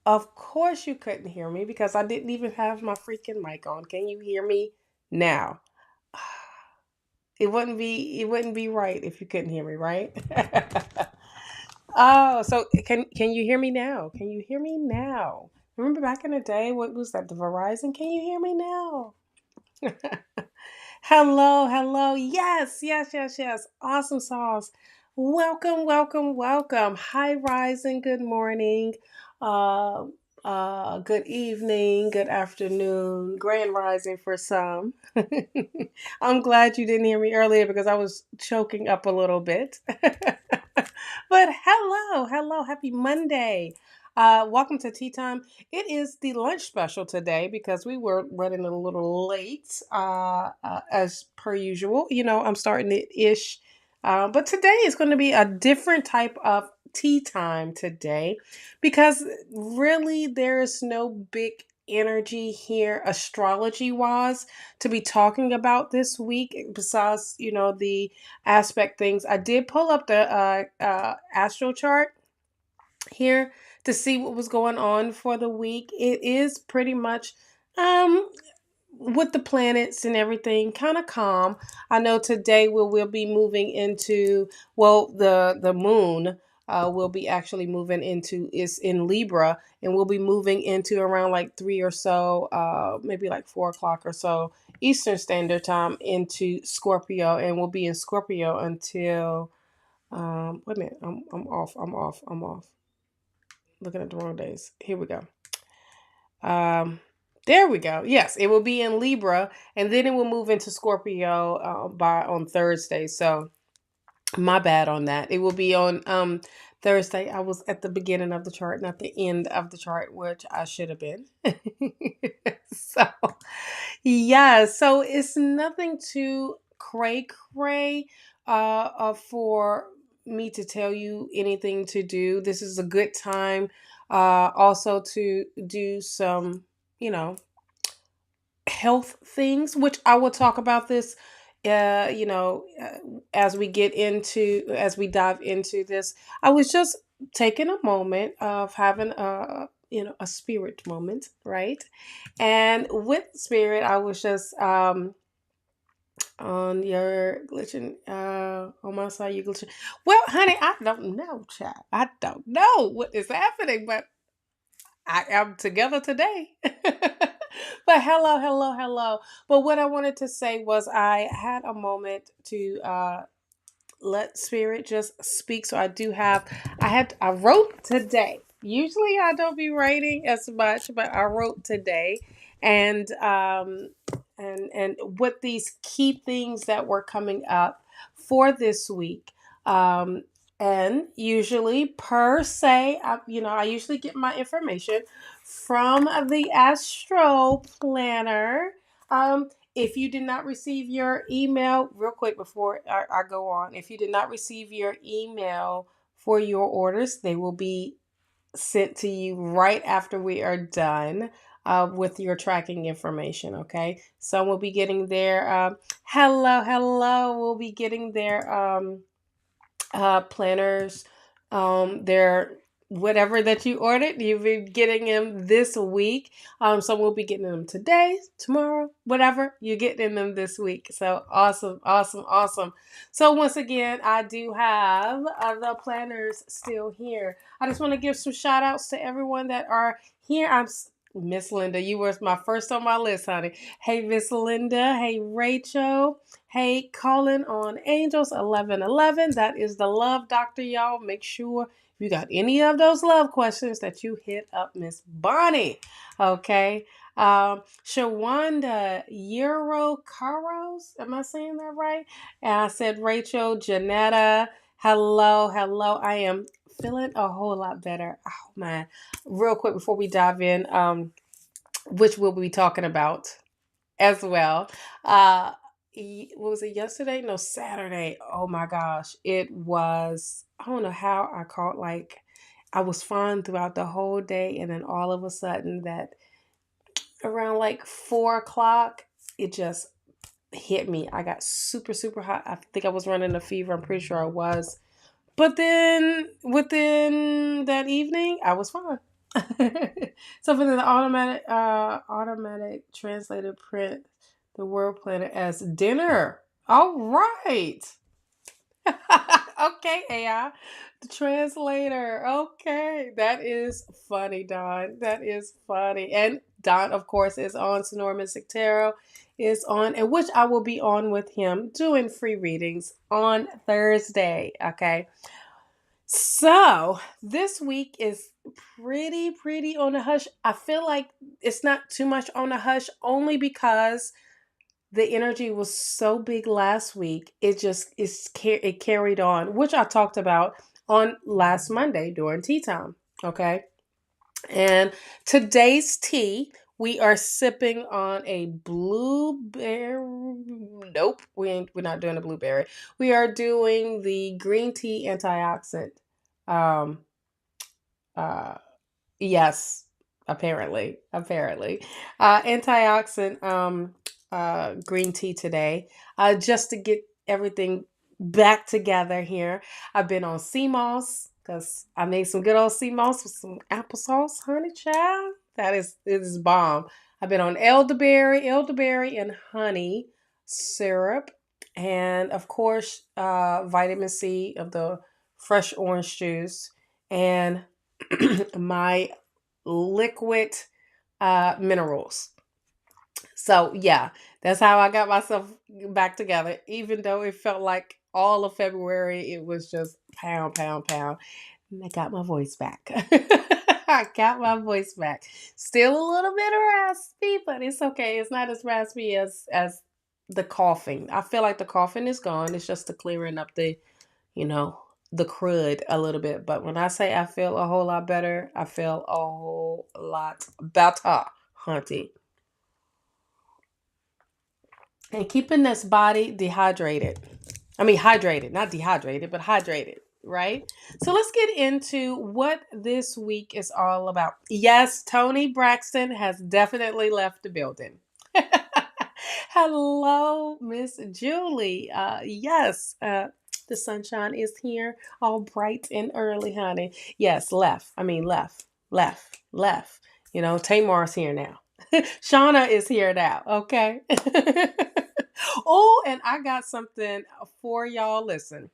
Of course you couldn't hear me because I didn't even have my freaking mic on. Can you hear me now? It wouldn't be right if you couldn't hear me, right? Oh, so can you hear me now? Can you hear me now? Remember back in the day, what was that? The Verizon? Can you hear me now? Hello, hello. Yes, yes, yes, yes. Awesome sauce. Welcome, welcome, welcome. Hi, Rising. Good morning. Uh, good evening. Good afternoon. Grand Rising for some. I'm glad you didn't hear me earlier because I was choking up a little bit. But hello, hello. Happy Monday. Welcome to Tea Time. It is the lunch special today because we were running a little late, as per usual. I'm starting it ish. But today is going to be a different type of tea time today because really there is no big energy here astrology wise to be talking about this week besides the aspect things. I did pull up the astro chart here to see what was going on for the week. It is pretty much um with the planets and everything kind of calm. I know today we'll be moving into, well, the moon will be actually moving into, is in Libra, and we'll be moving into around like 3 or so, maybe like 4 o'clock or so Eastern Standard Time into Scorpio, and we'll be in Scorpio until wait a minute, I'm off, looking at the wrong days. Here we go. Um, there we go. Yes, it will be in Libra, and then it will move into Scorpio by on Thursday. So my bad on that. It will be on Thursday. I was at the beginning of the chart, not the end of the chart, which I should have been. So yeah, so it's nothing too cray for me to tell you anything to do. This is a good time also to do some, you know, health things, which I will talk about this as we dive into this. I was just taking a moment of having a spirit moment, right? And with spirit, I was just on your glitching on my side, you glitching. Well, honey, I don't know, child. I don't know what is happening, but I am together today. But hello, hello, hello. But what I wanted to say was I had a moment to let spirit just speak. So I wrote today. Usually I don't be writing as much, but I wrote today, and what these key things that were coming up for this week. And usually per se, I usually get my information from the Astro Planner. If you did not receive your email, real quick before I go on, if you did not receive your email for your orders, they will be sent to you right after we are done with your tracking information. Okay, some will be getting their hello, hello. We'll be getting their planners, their whatever that you ordered, you'll be getting them this week. Some will be getting them today, tomorrow, whatever. You're getting them this week. So awesome, awesome, awesome. So once again, I do have the planners still here. I just want to give some shout outs to everyone that are here. Miss Linda, you were my first on my list, honey. Hey, Miss Linda. Hey, Rachel. Hey, calling on Angels 1111. That is the love doctor, y'all. Make sure if you got any of those love questions that you hit up Miss Bonnie. Okay. Shawanda Euro Caros. Am I saying that right? And I said Rachel, Janetta. Hello, hello. I am feeling a whole lot better. Oh man. Real quick before we dive in, which we'll be talking about as well. What was it, yesterday? No, Saturday. Oh my gosh. It was, I don't know how I caught, like, I was fine throughout the whole day. And then all of a sudden, that around like 4 o'clock, it just hit me. I got super, super hot. I think I was running a fever. I'm pretty sure I was. But then within that evening, I was fine. So for the automatic translated print the word planet as dinner. All right. Okay, AI. The translator. Okay. That is funny, Don. That is funny. And Don, of course, is on. Sonora Mystic Tarot is on, and which I will be on with him doing free readings on Thursday. Okay. So this week is pretty on the hush. I feel like it's not too much on the hush only because the energy was so big last week. It carried on, which I talked about on last Monday during tea time. Okay. And today's tea, we are sipping on a blueberry. Nope, we're not doing a blueberry. We are doing the green tea antioxidant. Um, uh, yes, apparently, antioxidant green tea today, just to get everything back together here. I've been on sea moss because I made some good old sea moss with some applesauce, honey child. It is bomb. I've been on elderberry and honey syrup, and of course, vitamin C of the fresh orange juice, and my liquid minerals. So yeah, that's how I got myself back together. Even though it felt like all of February, it was just pound. And I got my voice back. I got my voice back. Still a little bit raspy, but it's okay. It's not as raspy as the coughing. I feel like the coughing is gone. It's just the clearing up you know, the crud a little bit. But when I say I feel a whole lot better, I feel a whole lot better, hunty. And keeping this body dehydrated. I mean, hydrated, not dehydrated, but hydrated, right? So let's get into what this week is all about. Yes, Tony Braxton has definitely left the building. Hello, Miss Julie. Yes, the sunshine is here, all bright and early, honey. Yes, left. You know, Tamar's here now. Shawna is here now. Okay. Oh, and I got something for y'all. Listen,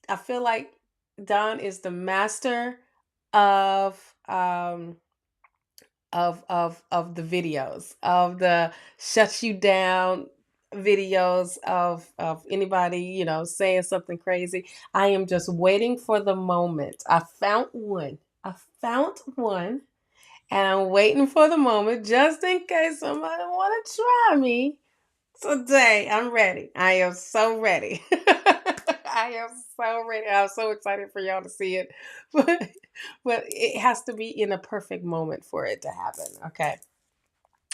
I feel like Don is the master of of the videos, of the shut you down videos of anybody, you know, saying something crazy. I am just waiting for the moment. I found one, and I'm waiting for the moment just in case somebody want to try me. Today, I'm ready. I am so ready. I am so ready. I'm so excited for y'all to see it. But it has to be in a perfect moment for it to happen. Okay.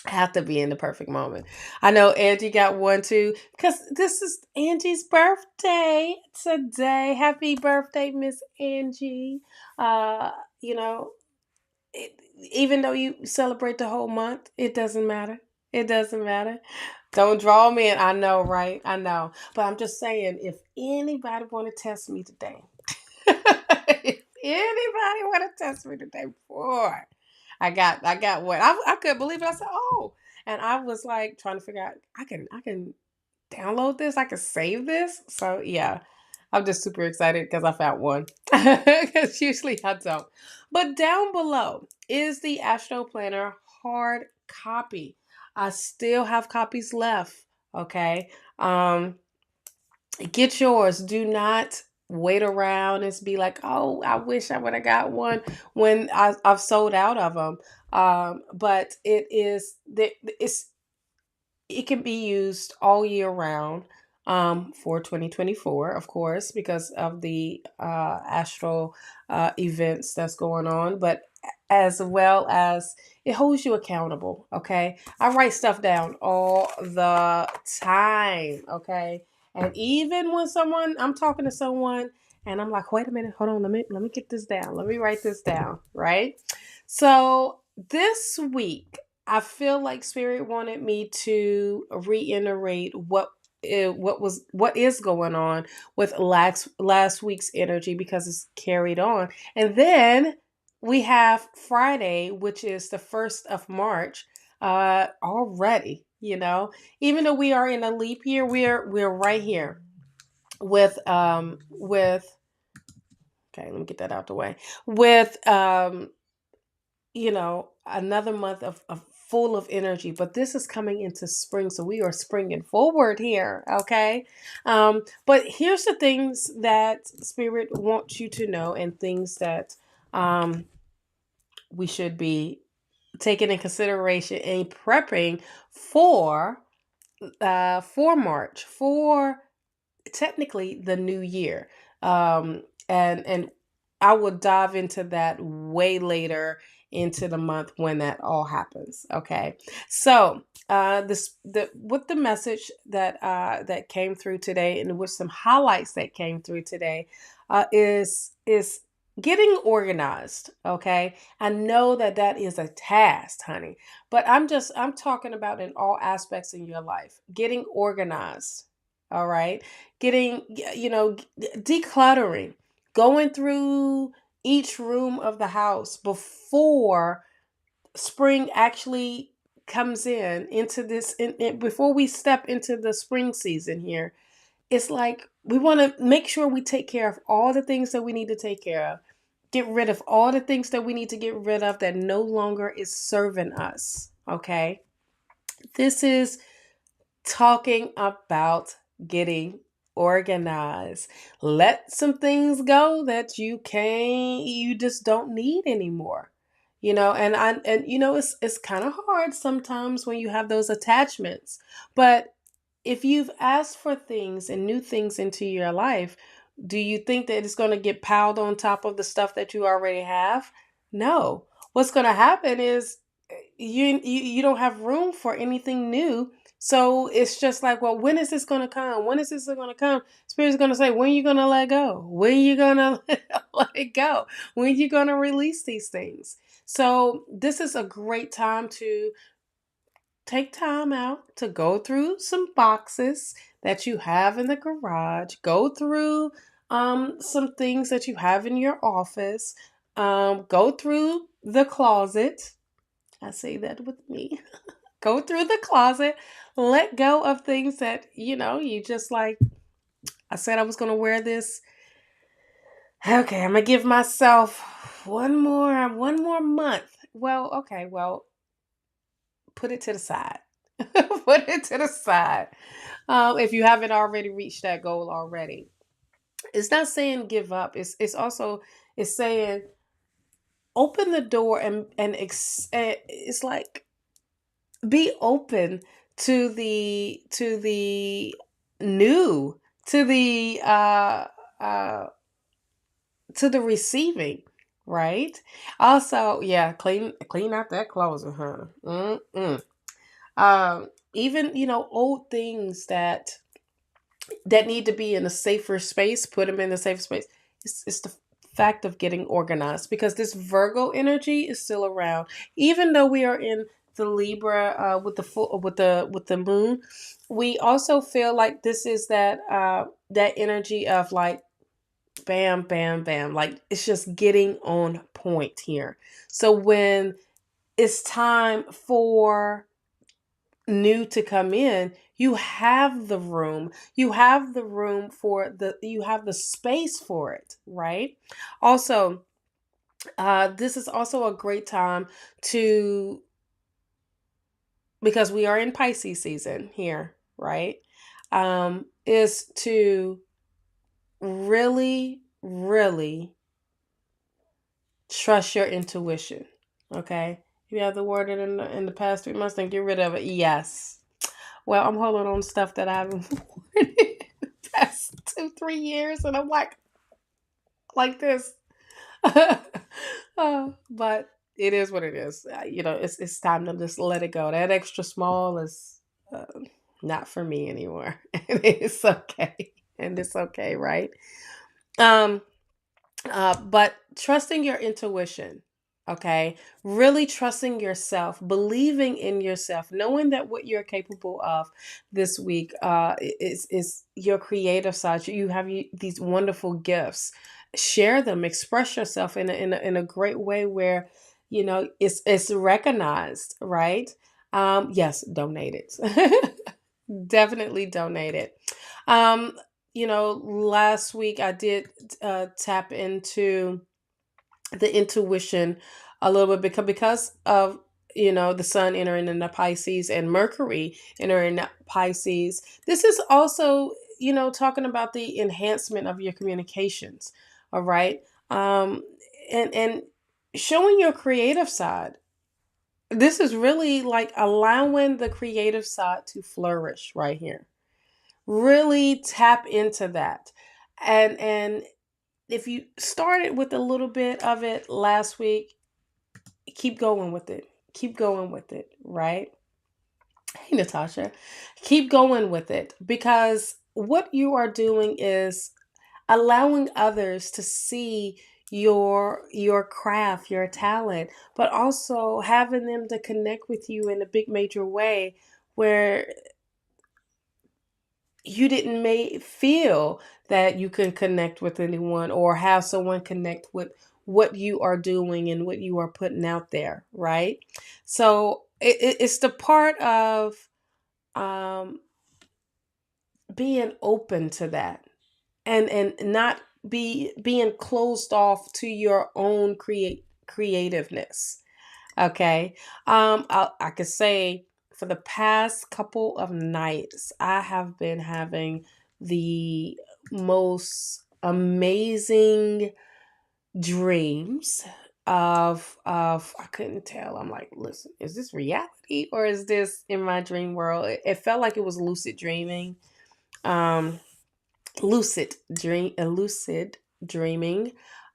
Have to be in the perfect moment. I know Angie got one too, because this is Angie's birthday today. Happy birthday, Miss Angie. Uh, you know, even though you celebrate the whole month, it doesn't matter. It doesn't matter. Don't draw me in. I know, right? I know. But I'm just saying, if anybody want to test me today, if anybody want to test me today, boy, I got what I couldn't believe it. I said, oh, and I was like trying to figure out. I can download this. I can save this. So yeah, I'm just super excited because I found one. Because usually I don't. But down below is the Astro Planner hard copy. I still have copies left. Okay. Get yours. Do not wait around and be like, oh, I wish I would have got one when I've sold out of them. But it can be used all year round, for 2024, of course, because of the astral events that's going on, but as well as it holds you accountable. Okay. I write stuff down all the time. Okay. And even when I'm talking to someone and I'm like, wait a minute, hold on, let me get this down. Let me write this down. Right. So this week, I feel like Spirit wanted me to reiterate what is going on with last week's energy because it's carried on, and then we have Friday, which is the 1st of March, already, even though we are in a leap year, we're right here with okay, let me get that out the way. With another month of full of energy, but this is coming into spring, so we are springing forward here. Okay. But here's the things that Spirit wants you to know, and things that we should be taking in consideration and prepping for March, for technically the new year. And I will dive into that way later into the month when that all happens. Okay. So with the message that came through today, and with some highlights that came through today, is getting organized. Okay. I know that is a task, honey, but I'm talking about in all aspects in your life, getting organized. All right. Getting, decluttering, going through each room of the house before spring actually comes into this, before we step into the spring season here. It's like we want to make sure we take care of all the things that we need to take care of. Get rid of all the things that we need to get rid of that no longer is serving us. Okay. This is talking about getting organized. Let some things go that you just don't need anymore. It's kind of hard sometimes when you have those attachments. But if you've asked for things and new things into your life, do you think that it's going to get piled on top of the stuff that you already have? No. What's going to happen is you don't have room for anything new. So it's just like, well, when is this going to come? When is this going to come? Spirit's going to say, when are you going to let go? When are you going to let it go? When are you going to release these things? So this is a great time to take time out to go through some boxes that you have in the garage. Go through some things that you have in your office. Go through the closet. I say that with me. Go through the closet, let go of things that, you just like, I said I was going to wear this. Okay, I'm going to give myself one more month. Well, okay, well, put it to the side. Put it to the side. If you haven't already reached that goal already. It's not saying give up. It's saying open the door it's like be open to the new, to the uh to the receiving, right? Also, yeah, clean out that closet, huh? Even, old things that need to be in a safer space, put them in a safe space. It's the fact of getting organized, because this Virgo energy is still around, even though we are in the Libra, with the full with the moon. We also feel like this is that energy of like bam, bam, bam, like it's just getting on point here. So when it's time for new to come in, you have the room. You have the space for it, right? Also, this is also a great time to, because we are in Pisces season here, right? Is to really, really trust your intuition. Okay. If you have the word in the past 3 months, then get rid of it. Yes. Well, I'm holding on stuff that I haven't worn in the past 2-3 years, and I'm like this. But it is what it is. It's time to just let it go. That extra small is not for me anymore. And it's okay. And it's okay, right? Um, but trusting your intuition, okay? Really trusting yourself, believing in yourself, knowing that what you're capable of this week is your creative side. You have these wonderful gifts, share them, express yourself in a great way where, it's recognized, right? Yes, donate it. Definitely donate it. Um, last week I did tap into the intuition a little bit because of the sun entering in the Pisces and Mercury entering the Pisces. This is also talking about the enhancement of your communications. All right. And showing your creative side. This is really like allowing the creative side to flourish right here. Really tap into that. And if you started with a little bit of it last week, keep going with it. Keep going with it, right? Hey, Natasha, keep going with it because what you are doing is allowing others to see your craft, your talent, but also having them to connect with you in a big major way where you didn't feel that you can connect with anyone or have someone connect with what you are doing and what you are putting out there, right? So it's the part of um, being open to that and not being closed off to your own creativeness. Okay. I could say for the past couple of nights, I have been having the most amazing dreams of I couldn't tell. I'm like, listen, is this reality or is this in my dream world? It felt like it was lucid dreaming. Um, lucid dreaming.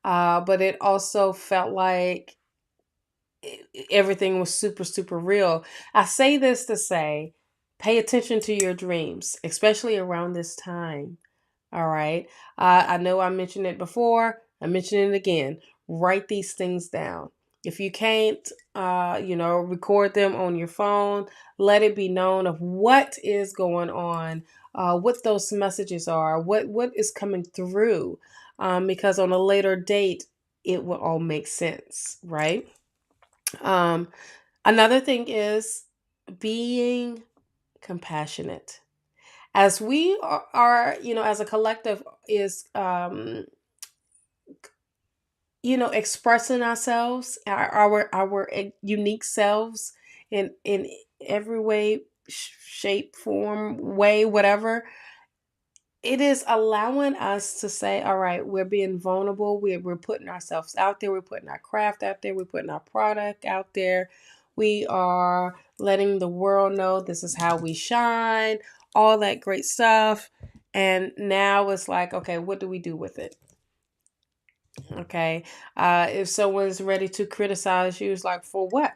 But it also felt like everything was super, super real. I say this to say, pay attention to your dreams, especially around this time. All right. I know I mentioned it before. I mentioned it again. Write these things down. If you can't, record them on your phone, let it be known of what is going on, what those messages are, what is coming through, because on a later date, it will all make sense, right? Um, Another thing is being compassionate. As we are, as a collective, is expressing ourselves, our unique selves in every way, shape, form, way, whatever. It is allowing us to say, all right, we're being vulnerable. We're putting ourselves out there. We're putting our craft out there. We're putting our product out there. We are letting the world know this is how we shine, all that great stuff. And now it's like, okay, what do we do with it? Okay. If someone's ready to criticize you, it's like, for what?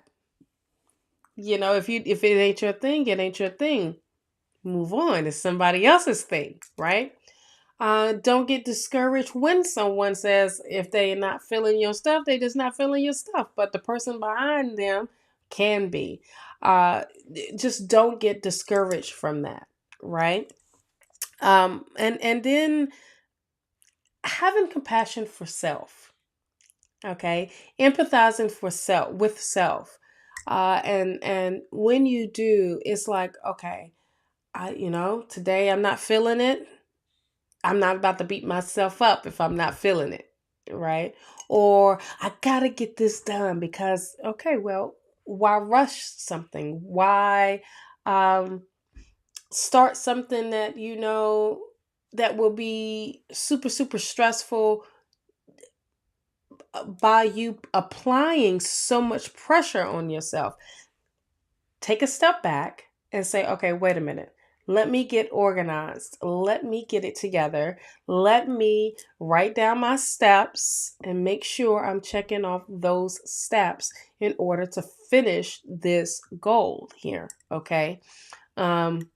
If it ain't your thing, it ain't your thing. Move on. It's somebody else's thing, right? Don't get discouraged when someone says if they're not feeling your stuff, they just not feeling your stuff. But the person behind them can be. Uh, just don't get discouraged from that, right? And then having compassion for self, okay, empathizing for self with self, and when you do, it's like, okay, today I'm not feeling it. I'm not about to beat myself up if I'm not feeling it, right? Or I gotta get this done because, okay, well, why rush something? Why um, start something that that will be super, super stressful by you applying so much pressure on yourself? Take a step back and say, okay, wait a minute. Let me get organized. Let me get it together. Let me write down my steps and make sure I'm checking off those steps in order to finish this goal here. Okay. Um,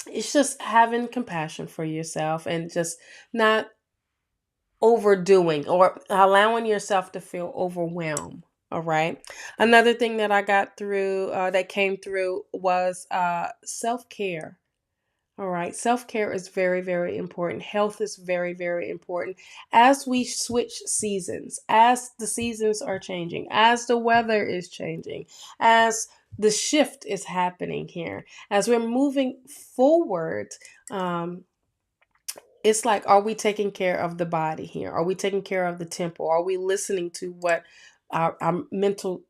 it's just having compassion for yourself and just not overdoing or allowing yourself to feel overwhelmed. All right. Another thing that I got through, that came through, was self care. All right. Self-care is very, very important. Health is very, very important. As we switch seasons, as the seasons are changing, as the weather is changing, as the shift is happening here, as we're moving forward, um, it's like, are we taking care of the body here? Are we taking care of the temple? Are we listening to what our mental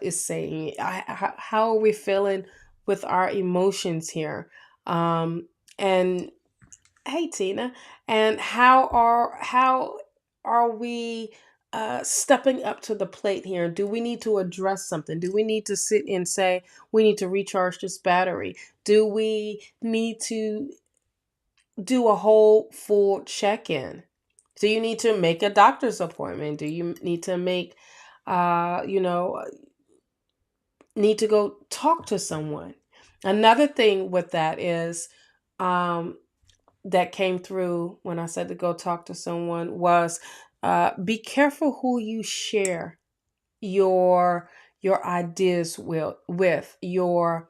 is saying? How are we feeling with our emotions here? And hey, Tina, and how are we stepping up to the plate here? Do we need to address something? Do we need to sit and say we need to recharge this battery? Do we need to do a whole full check-in? Do you need to make a doctor's appointment? Do you need to make you know need to go talk to someone? Another thing with that is um that came through when I said to go talk to someone was be careful who you share your ideas with your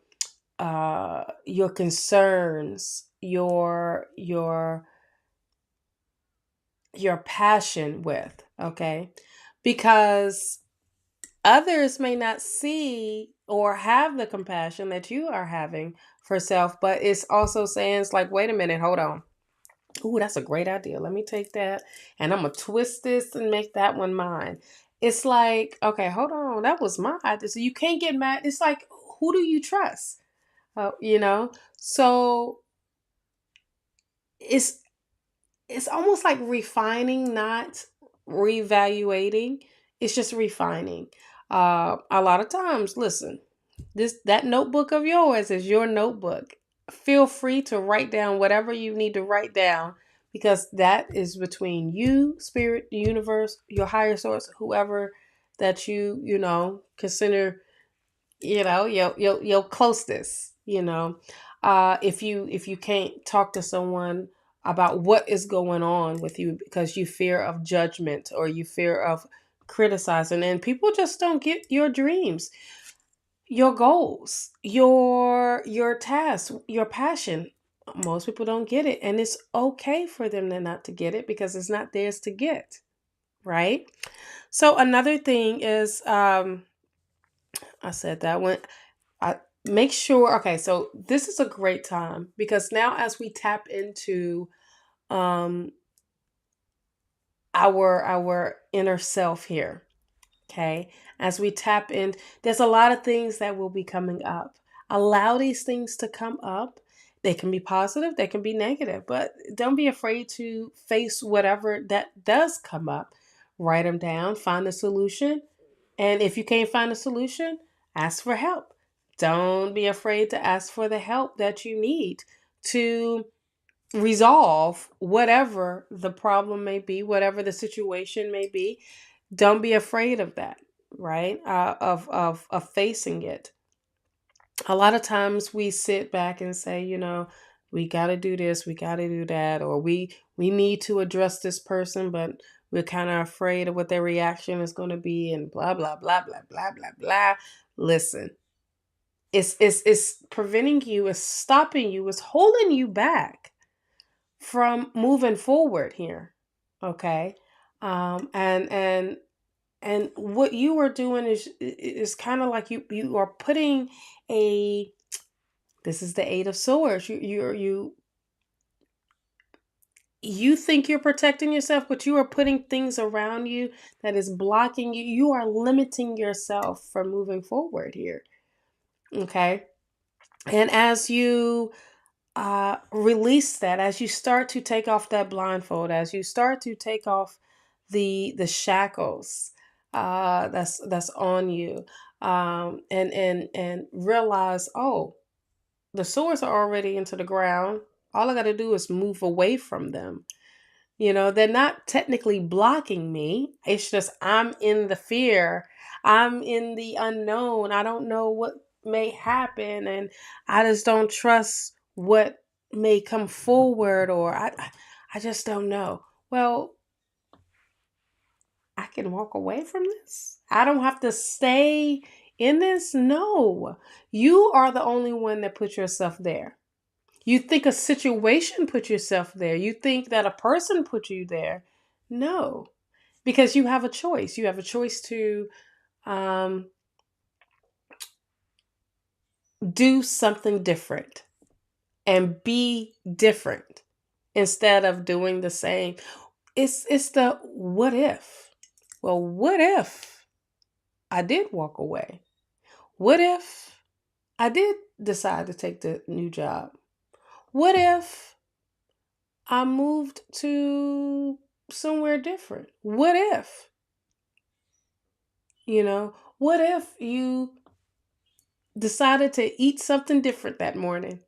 concerns, your passion with, okay? Because others may not see or have the compassion that you are having for self, but it's also saying, it's like, wait a minute, hold on. Ooh, that's a great idea. Let me take that and I'm gonna twist this and make that one mine. It's like, okay, hold on, that was my idea. So you can't get mad. It's like, who do you trust? So it's it's almost like refining, not reevaluating. It's just refining. A lot of times, listen, that notebook of yours is your notebook. Feel free to write down whatever you need to write down because that is between you, spirit, the universe, your higher source, whoever that you consider your closeness. If you can't talk to someone about what is going on with you because you fear of judgment or you fear of criticizing, and people just don't get your dreams, your goals, your tasks, your passion. Most people don't get it, and it's okay for them to not to get it because it's not theirs to get, right? So another thing is I said that one. I make sure. Okay, so this is a great time because now as we tap into um our inner self here, okay, as we tap in, there's a lot of things that will be coming up. Allow these things to come up. They can be positive, they can be negative, but don't be afraid to face whatever that does come up. Write them down, find a solution, and if you can't find a solution, ask for help. Don't be afraid to ask for the help that you need to resolve whatever the problem may be, whatever the situation may be. Don't be afraid of that, right? Of facing it. A lot of times we sit back and say, we got to do this, we got to do that, or we need to address this person, but we're kind of afraid of what their reaction is going to be, and blah blah blah blah blah blah blah. Listen, it's preventing you, it's stopping you, it's holding you back from moving forward here. Okay. And what you are doing is kind of like you are putting a this is the Eight of Swords. You think you're protecting yourself, but you are putting things around you that is blocking you. You are limiting yourself from moving forward here. Okay. And as you release that, as you start to take off that blindfold, as you start to take off the shackles that's on you, and realize, oh, the swords are already into the ground. All I got to do is move away from them. They're not technically blocking me. It's just I'm in the fear. I'm in the unknown. I don't know what may happen, and I just don't trust what may come forward, or I just don't know. Well, I can walk away from this. I don't have to stay in this. No, you are the only one that put yourself there. You think a situation put yourself there. You think that a person put you there. No, because you have a choice. You have a choice to um, do something different and be different instead of doing the same. It's the what if. Well, what if I did walk away? What if I did decide to take the new job? What if I moved to somewhere different? What if, what if you decided to eat something different that morning?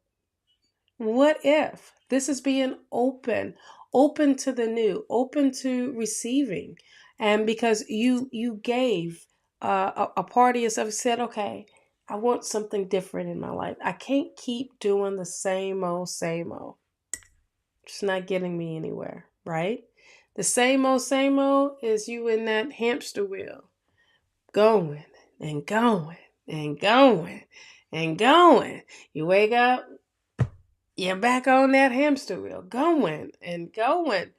What if? This is being open to the new, open to receiving. And because you gave a part of yourself, said, okay, I want something different in my life. I can't keep doing the same old, same old. It's not getting me anywhere, right? The same old is you in that hamster wheel, going and going and going and going. You wake up, you're back on that hamster wheel, going and going.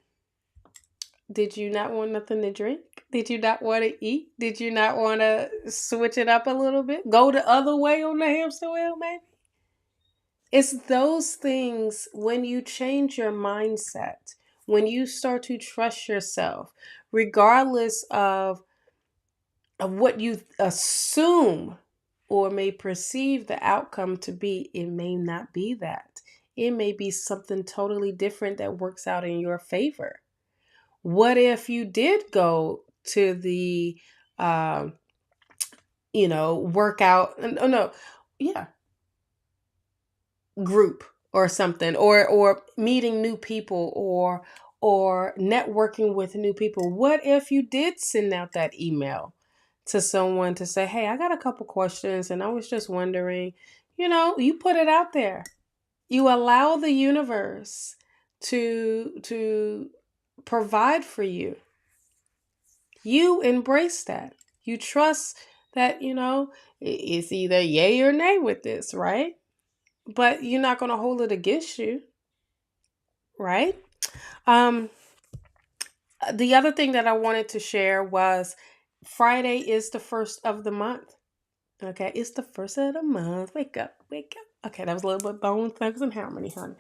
Did you not want nothing to drink? Did you not want to eat? Did you not want to switch it up a little bit? Go the other way on the hamster wheel, maybe? It's those things when you change your mindset, when you start to trust yourself, regardless of what you assume or may perceive the outcome to be, it may not be that. It may be something totally different that works out in your favor. What if you did go to the, workout? Oh, no. Yeah. Group or something, or meeting new people, or networking with new people. What if you did send out that email to someone to say, hey, I got a couple questions and I was just wondering, you put it out there. You allow the universe to provide for you. You embrace that. You trust that, it's either yay or nay with this, right? But you're not going to hold it against you, right? Um, the other thing that I wanted to share was Friday is the first of the month. Okay, it's the first of the month. Wake up, wake up. Okay, that was a little bit bone thugs and harmony, honey.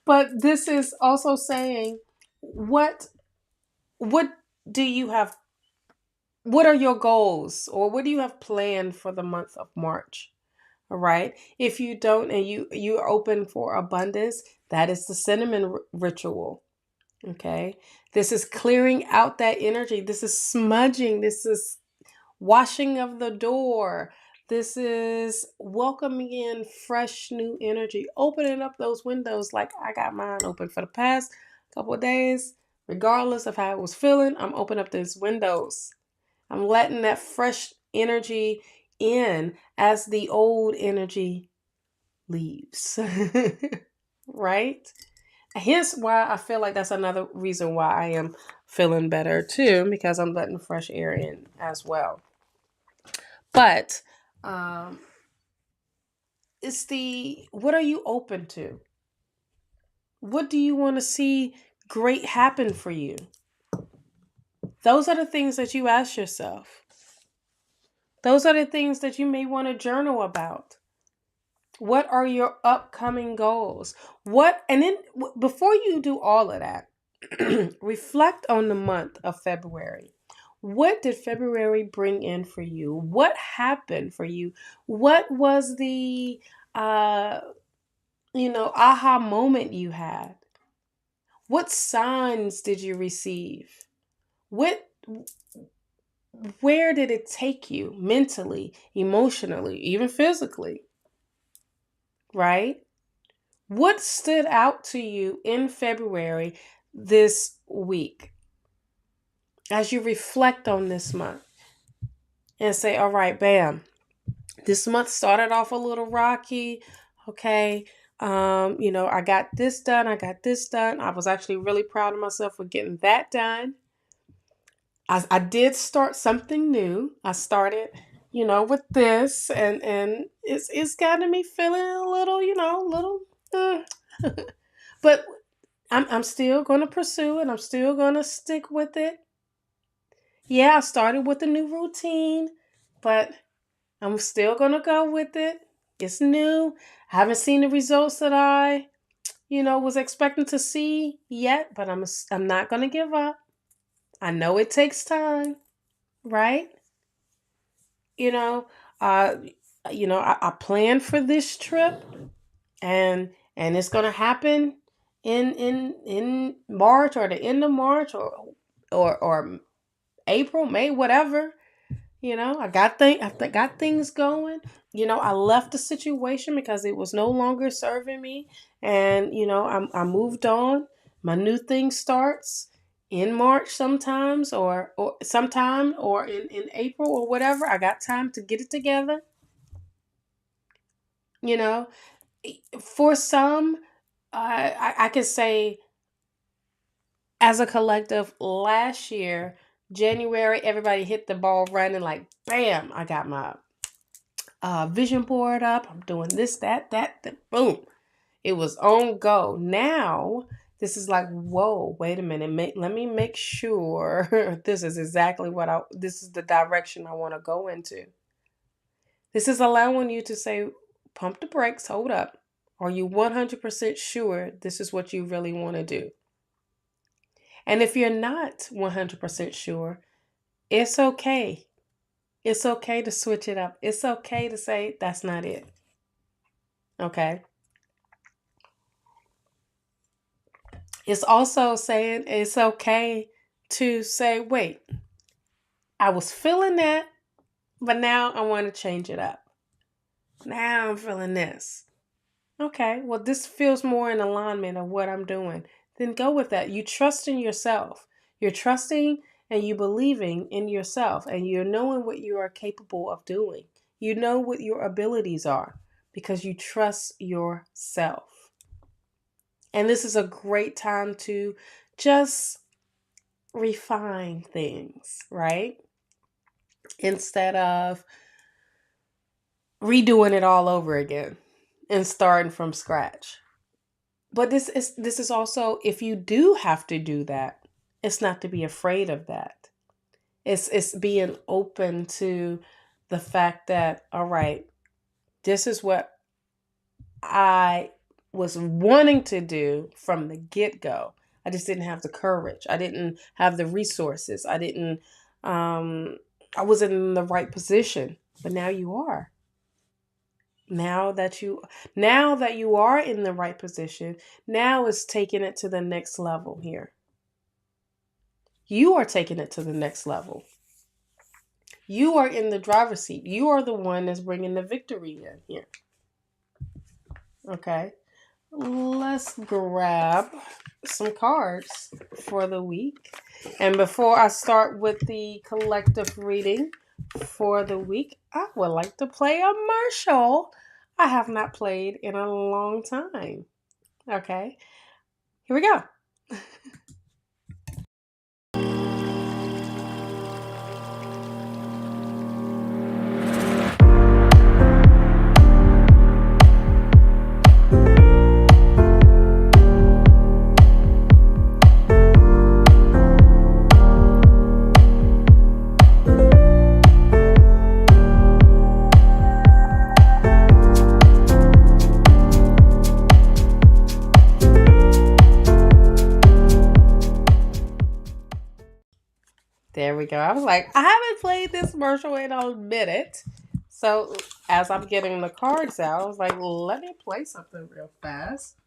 But this is also saying, what do you have? What are your goals, or what do you have planned for the month of March? All right. If you don't, and you are open for abundance, that is the cinnamon ritual. Okay. This is clearing out that energy. This is smudging. This is washing of the door. This is welcoming in fresh new energy, opening up those windows like I got mine open for the past couple of days. Regardless of how I was feeling, I'm opening up these windows. I'm letting that fresh energy in as the old energy leaves. Right? Here's why I feel like that's another reason why I am feeling better too, because I'm letting fresh air in as well. But it's what are you open to? What do you want to see great happen for you? Those are the things that you ask yourself. Those are the things that you may want to journal about. What are your upcoming goals? And then before you do all of that, reflect on the month of February. What did February bring in for you? What happened for you? What was the, aha moment you had? What signs did you receive? Where did it take you mentally, emotionally, even physically? Right? What stood out to you in February this week as you reflect on this month and say, all right, bam, this month started off a little rocky. Okay. I got this done. I got this done. I was actually really proud of myself for getting that done. I did start something new. I started with this, and it's gotten me feeling a little, uh, but I'm still going to pursue it. I'm still going to stick with it. Yeah, I started with a new routine, but I'm still going to go with it. It's new. I haven't seen the results that I, was expecting to see yet, but I'm not going to give up. I know it takes time, right? You know, uh I planned for this trip, and it's going to happen in March, or the end of March, or April, May, whatever. I got things going. I left the situation because it was no longer serving me, and I moved on. My new thing starts in March sometimes, or sometime, or in April, or whatever. I got time to get it together. You know, for some, I could say, as a collective, last year, January, everybody hit the ball running like bam. I got my vision board up. I'm doing this, that, boom. It was on go. Now, this is like, whoa, wait a minute. Let me make sure this is exactly this is the direction I want to go into. This is allowing you to say, pump the brakes, hold up. Are you 100% sure this is what you really want to do? And if you're not 100% sure, it's okay. It's okay to switch it up. It's okay to say, that's not it. Okay. It's also saying it's okay to say, wait, I was feeling that, but now I want to change it up. Now I'm feeling this. Okay, well, this feels more in alignment of what I'm doing. Then go with that. You trust in yourself. You're trusting and you believing in yourself, and you're knowing what you are capable of doing. You know what your abilities are because you trust yourself. And this is a great time to just refine things, right? Instead of redoing it all over again and starting from scratch. But this is also, if you do have to do that, it's not to be afraid of that. It's being open to the fact that, all right, this is what I was wanting to do from the get-go. I just didn't have the courage. I didn't have the resources. I wasn't in the right position. But now you are. Now that you are in the right position, now it's taking it to the next level here. You are taking it to the next level. You are in the driver's seat. You are the one that's bringing the victory in here. Okay. Let's grab some cards for the week. And before I start with the collective reading for the week, I would like to play a Marshall I have not played in a long time. Okay, here we go. There we go. I was like, I haven't played this Marshall in a minute. So as I'm getting the cards out, I was like, let me play something real fast.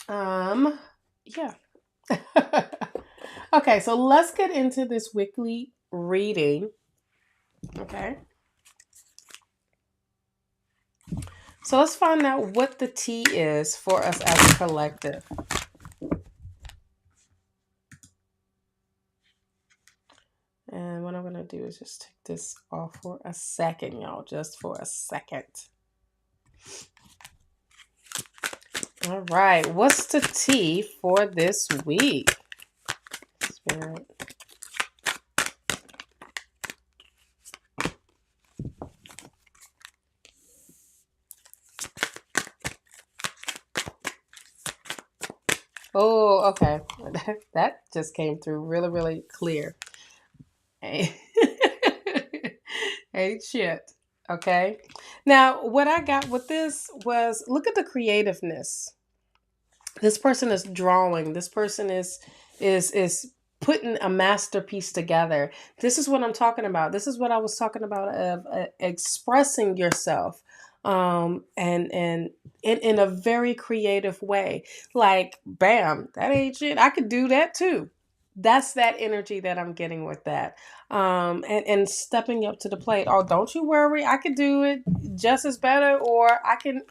Yeah. Okay, so let's get into this weekly reading. Okay. So let's find out what the T is for us as a collective. And what I'm going to do is just take this off for a second, y'all. Just for a second. All right. What's the T for this week? Spirit. Oh, okay. That just came through really, really clear. Ain't ain't shit. Okay. Now, what I got with this was look at the creativeness. This person is drawing. This person is putting a masterpiece together. This is what I'm talking about. This is what I was talking about of expressing yourself, and in a very creative way. Like, bam, that ain't shit. I could do that too. That's that energy that I'm getting with that. And stepping up to the plate. Oh, don't you worry. I could do it just as better, or I can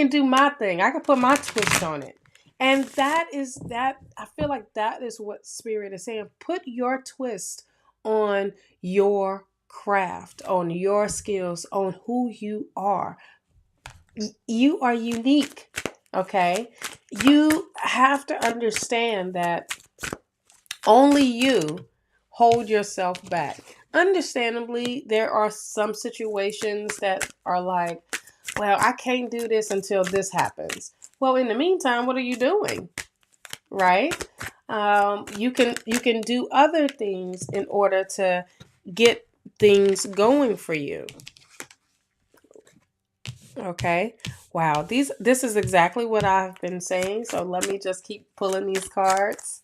do my thing. I can put my twist on it. And that is that. I feel like that is what Spirit is saying. Put your twist on your craft, on your skills, on who you are. You are unique. Okay. You have to understand that only you hold yourself back. Understandably, there are some situations that are like, well, I can't do this until this happens. Well, in the meantime, what are you doing? Right? You can do other things in order to get things going for you. Okay. Wow. This is exactly what I've been saying. So let me just keep pulling these cards.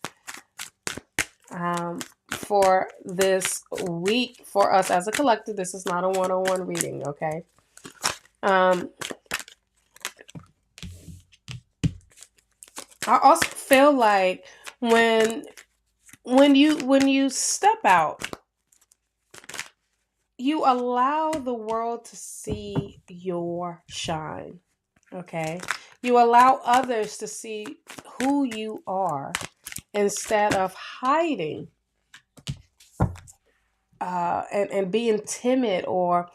For this week for us as a collective. This is not a one-on-one reading, okay? I also feel like when you step out, you allow the world to see your shine, okay? You allow others to see who you are instead of hiding and being timid, or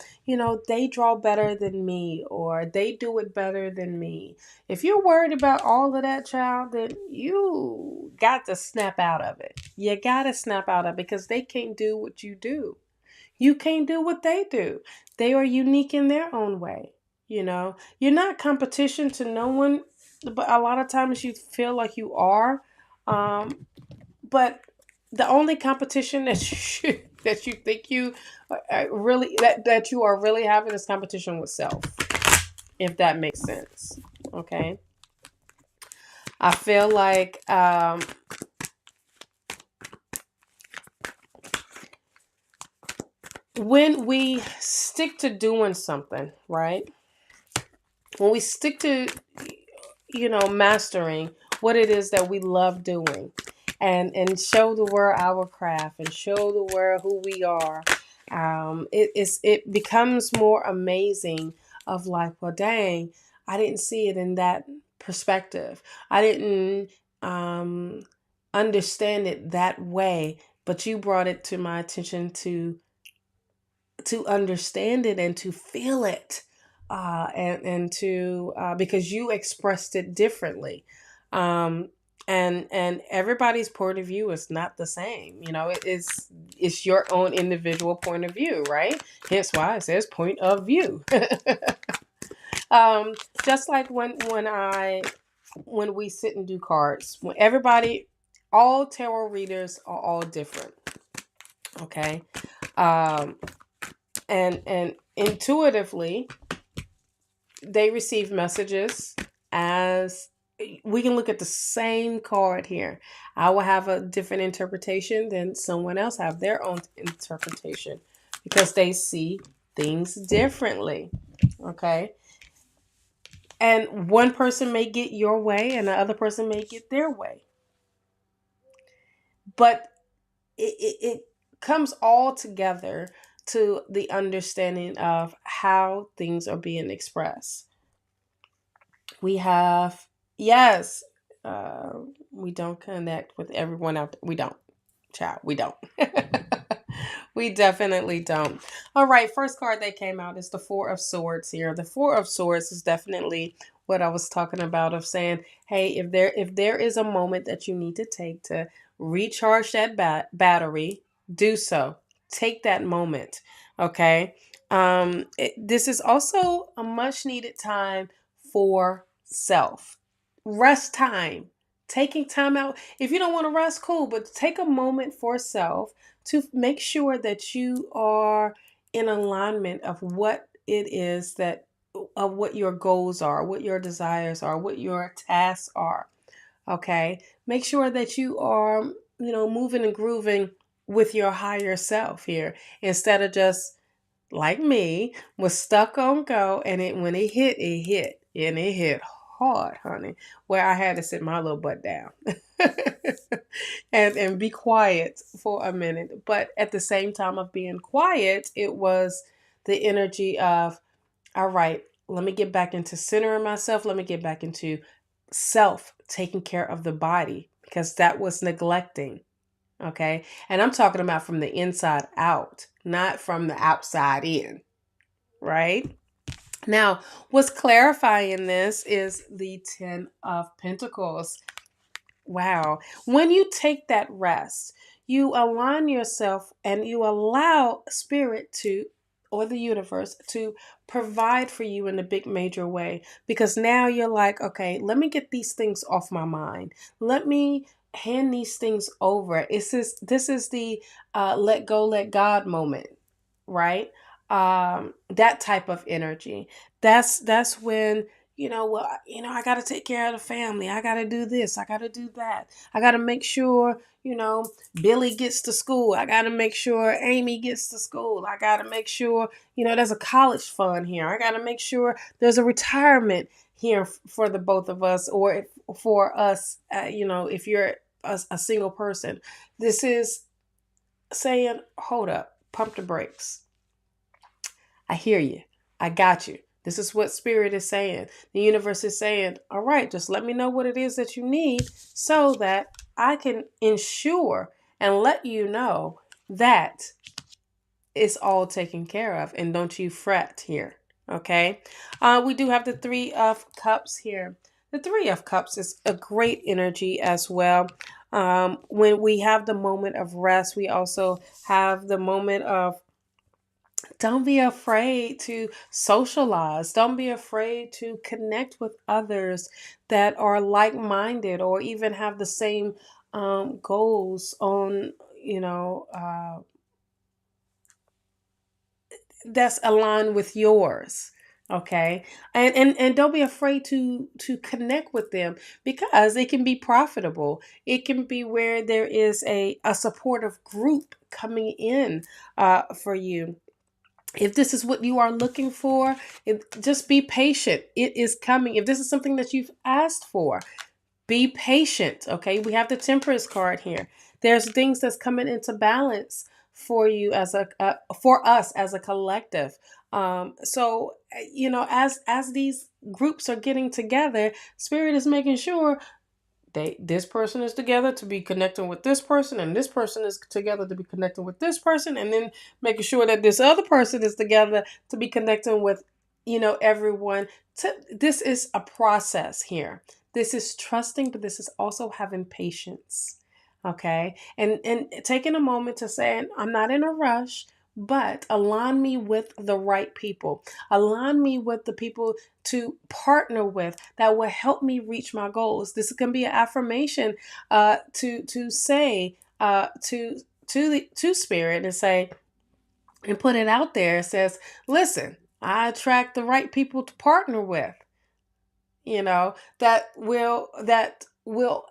they draw better than me, or they do it better than me. If you're worried about all of that, child, then you got to snap out of it. You got to snap out of it, because they can't do what you do. You can't do what they do. They are unique in their own way. You're not competition to no one, but a lot of times you feel like you are. But the only competition that you think you really that you are really having is competition with self, if that makes sense. Okay. I feel like when we stick to doing something, right? When we stick to mastering what it is that we love doing, and show the world our craft, and show the world who we are, it becomes more amazing. Of like, well, dang, I didn't see it in that perspective. I didn't understand it that way, but you brought it to my attention to understand it and to feel it, and to because you expressed it differently, and everybody's point of view is not the same. It's your own individual point of view, right? Hence why it says point of view. um, just like when we sit and do cards, when everybody, all tarot readers are all different. Okay. um, and intuitively they receive messages. As we can look at the same card here, I will have a different interpretation than someone else have their own interpretation, because they see things differently. Okay. And one person may get your way and the other person may get their way, but it comes all together to the understanding of how things are being expressed. We have, yes, uh, we don't connect with everyone out there. We don't, child, we don't. We definitely don't. All right, first card that came out is the Four of Swords here. The Four of Swords is definitely what I was talking about, of saying, hey, if there is a moment that you need to take to recharge that battery, do so. Take that moment, okay? This is also a much needed time for self. Rest time. Taking time out. If you don't want to rest, cool, but take a moment for self to make sure that you are in alignment of what it is that of what your goals are, what your desires are, what your tasks are. Okay? Make sure that you are, moving and grooving with your higher self here instead of just like me, was stuck on go, and when it hit, and it hit hard, honey, where I had to sit my little butt down and be quiet for a minute. But at the same time of being quiet, it was the energy of, all right, let me get back into centering myself. Let me get back into self, taking care of the body, because that was neglecting. Okay. And I'm talking about from the inside out, not from the outside in. Right. Now, what's clarifying this is the 10 of Pentacles. Wow. When you take that rest, you align yourself and you allow spirit to, or the universe, to provide for you in a big major way. Because now you're like, okay, let me get these things off my mind. Let me hand these things over. This is the let go, let God moment, right? That type of energy. That's when I got to take care of the family. I got to do this. I got to do that. I got to make sure, Billy gets to school. I got to make sure Amy gets to school. I got to make sure, there's a college fund here. I got to make sure there's a retirement here for the both of us, or for us, if you're a single person. This is saying, hold up, pump the brakes. I hear you. I got you. This is what spirit is saying. The universe is saying, all right, just let me know what it is that you need so that I can ensure and let you know that it's all taken care of. And don't you fret here. Okay. We do have the 3 of Cups here. The 3 of Cups is a great energy as well. When we have the moment of rest, we also have the moment of, don't be afraid to socialize. Don't be afraid to connect with others that are like-minded or even have the same goals on, that's aligned with yours. Okay. And don't be afraid to connect with them, because it can be profitable. It can be where there is a supportive group coming in for you. If this is what you are looking for, just be patient. It is coming. If this is something that you've asked for, be patient. Okay. We have the Temperance card here. There's things that's coming into balance for you for us as a collective. So, as these groups are getting together, Spirit is making sure this person is together to be connecting with this person, and this person is together to be connecting with this person, and then making sure that this other person is together to be connecting with everyone. This is a process here. This is trusting, but this is also having patience. Okay. And taking a moment to say, I'm not in a rush, but align me with the right people. Align me with the people to partner with that will help me reach my goals. This can be an affirmation to say to spirit, and say, and put it out there. It says, listen, I attract the right people to partner with, that will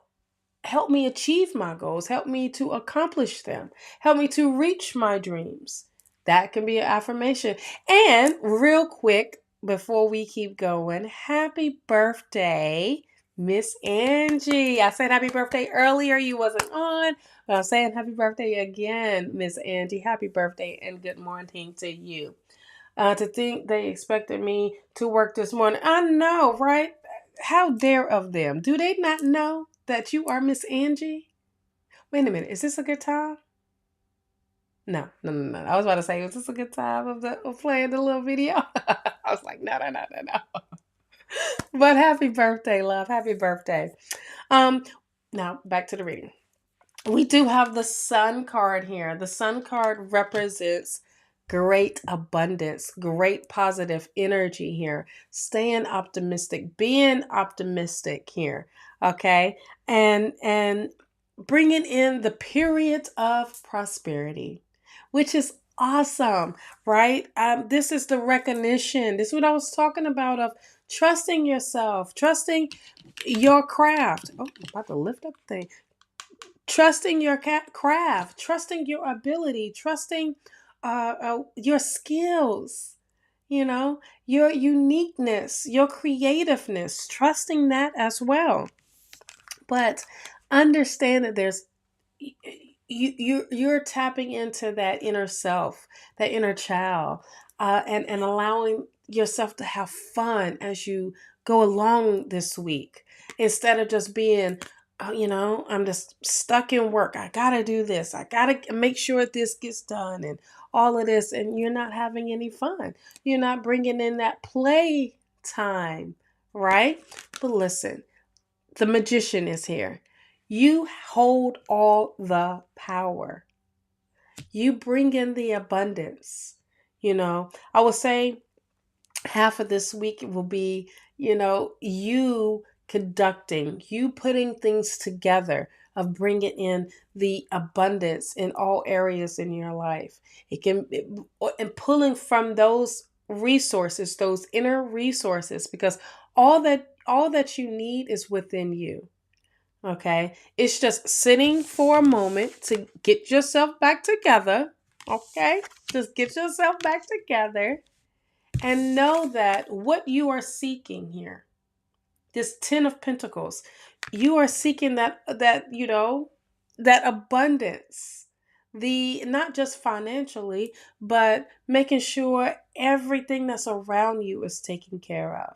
help me achieve my goals, help me to accomplish them, help me to reach my dreams. That can be an affirmation. And real quick, before we keep going, happy birthday, Miss Angie. I said happy birthday earlier. You wasn't on, but I'm saying happy birthday again, Miss Angie. Happy birthday and good morning to you. To think they expected me to work this morning. I know, right? How dare of them? Do they not know that you are Miss Angie? Wait a minute. Is this a good time? No, no, no, no. I was about to say, is this a good time of playing the little video? I was like, no, no, no, no, no. But happy birthday, love. Happy birthday. Um, Now back to the reading. We do have the Sun card here. The Sun card represents great abundance, great positive energy here, staying optimistic, being optimistic here, okay? And bringing in the period of prosperity, which is awesome, right? This is the recognition. This is what I was talking about of trusting yourself, trusting your craft. Oh, I'm about to lift up the thing. Trusting your craft, trusting your ability, trusting your skills, your uniqueness, your creativeness, trusting that as well. But understand that there's you're tapping into that inner self, that inner child, and allowing yourself to have fun as you go along this week, instead of just being, I'm just stuck in work. I gotta do this. I gotta make sure this gets done, and all of this, and you're not having any fun. You're not bringing in that play time, right? But listen, the magician is here. You hold all the power. You bring in the abundance. I would say half of this week will be, you conducting, you putting things together of bringing in the abundance in all areas in your life. And pulling from those resources, those inner resources, because all that you need is within you. Okay. It's just sitting for a moment to get yourself back together. Okay. Just get yourself back together and know that what you are seeking here, this 10 of Pentacles, you are seeking that abundance. Not just financially, but making sure everything that's around you is taken care of.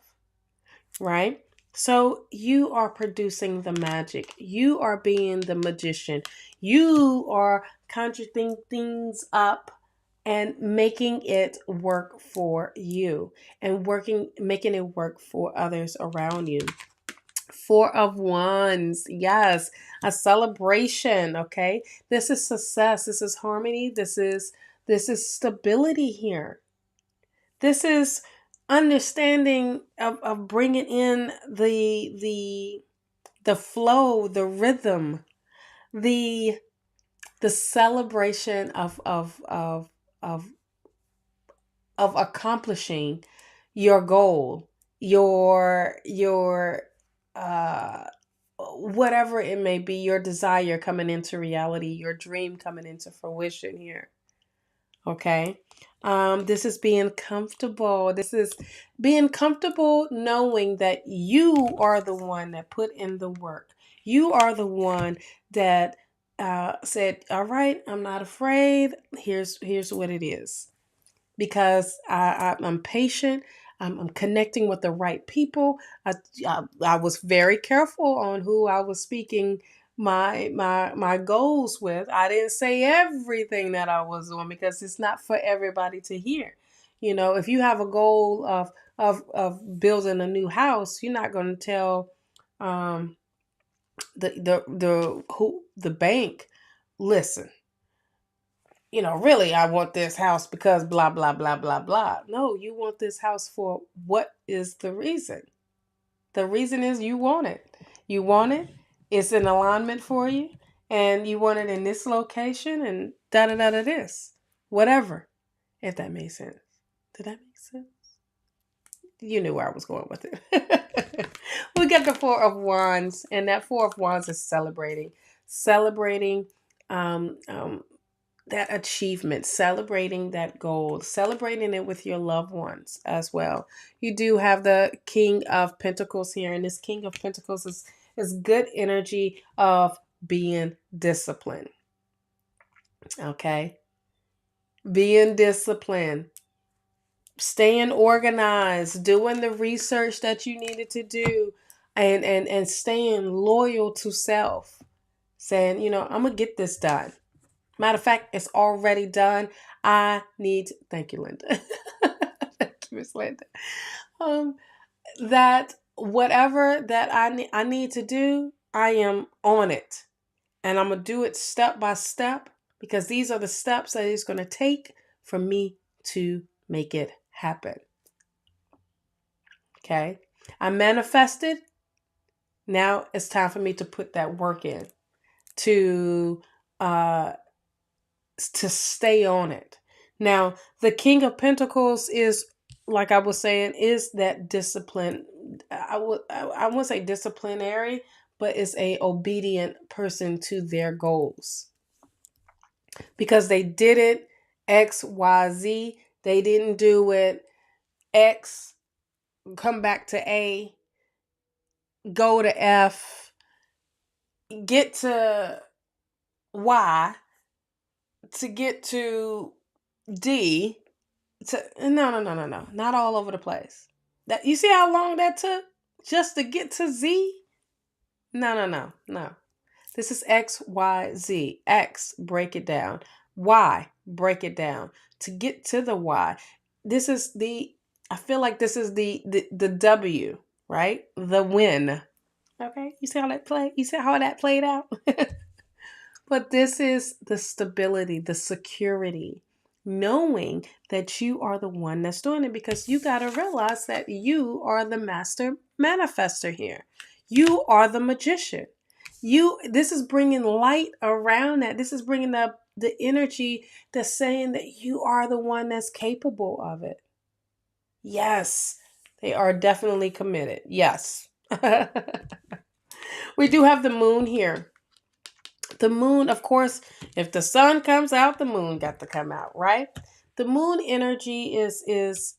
Right? So you are producing the magic. You are being the magician. You are conjuring things up and making it work for you, and making it work for others around you. Four of Wands. Yes, a celebration. Okay. This is success. This is harmony. This is stability here. This is understanding of bringing in the flow, the rhythm, the celebration of accomplishing your goal, your whatever it may be, your desire coming into reality, your dream coming into fruition here. Okay. This is being comfortable. This is being comfortable knowing that you are the one that put in the work. You are the one that said, all right, I'm not afraid. Here's what it is. Because I'm patient. I'm connecting with the right people. I was very careful on who I was speaking my goals with. I didn't say everything that I was doing because it's not for everybody to hear. If you have a goal of building a new house, you're not going to tell um, the bank, listen, really, I want this house because blah, blah, blah, blah, blah. No, you want this house for what is the reason? The reason is you want it. You want it. It's in alignment for you. And you want it in this location and da da da da this. Whatever. If that makes sense. Did that make sense? You knew where I was going with it. We got the Four of Wands. And that Four of Wands is celebrating. Celebrating that achievement, celebrating that goal, celebrating it with your loved ones as well. You do have the King of Pentacles here, and this King of Pentacles is good energy of being disciplined. Okay? Being disciplined, staying organized, doing the research that you needed to do, and staying loyal to self. Saying, I'm going to get this done. Matter of fact, it's already done. Thank you, Linda. Thank you, Miss Linda. That whatever that I need to do, I am on it. And I'm going to do it step by step, because these are the steps that it's going to take for me to make it happen. Okay. I manifested. Now it's time for me to put that work in to uh stay on it. Now, the King of Pentacles is, like I was saying, is that discipline. I won't say disciplinary, but it's a obedient person to their goals. Because they did it X, Y, Z. They didn't do it X, come back to A, go to F, get to Y, to get to D. No. Not all over the place. That, you see how long that took just to get to Z? No. This is X, Y, Z. X, break it down. Y, break it down. To get to the Y. I feel like this is the W, right? The win. Okay, you see how that played? You see how that played out? But this is the stability, the security, knowing that you are the one that's doing it, because you got to realize that you are the master manifester here. You are the magician. This is bringing light around that. This is bringing up the energy that's saying that you are the one that's capable of it. Yes, they are definitely committed. Yes. We do have the moon here. The moon, of course, if the sun comes out, the moon got to come out, right? The moon energy is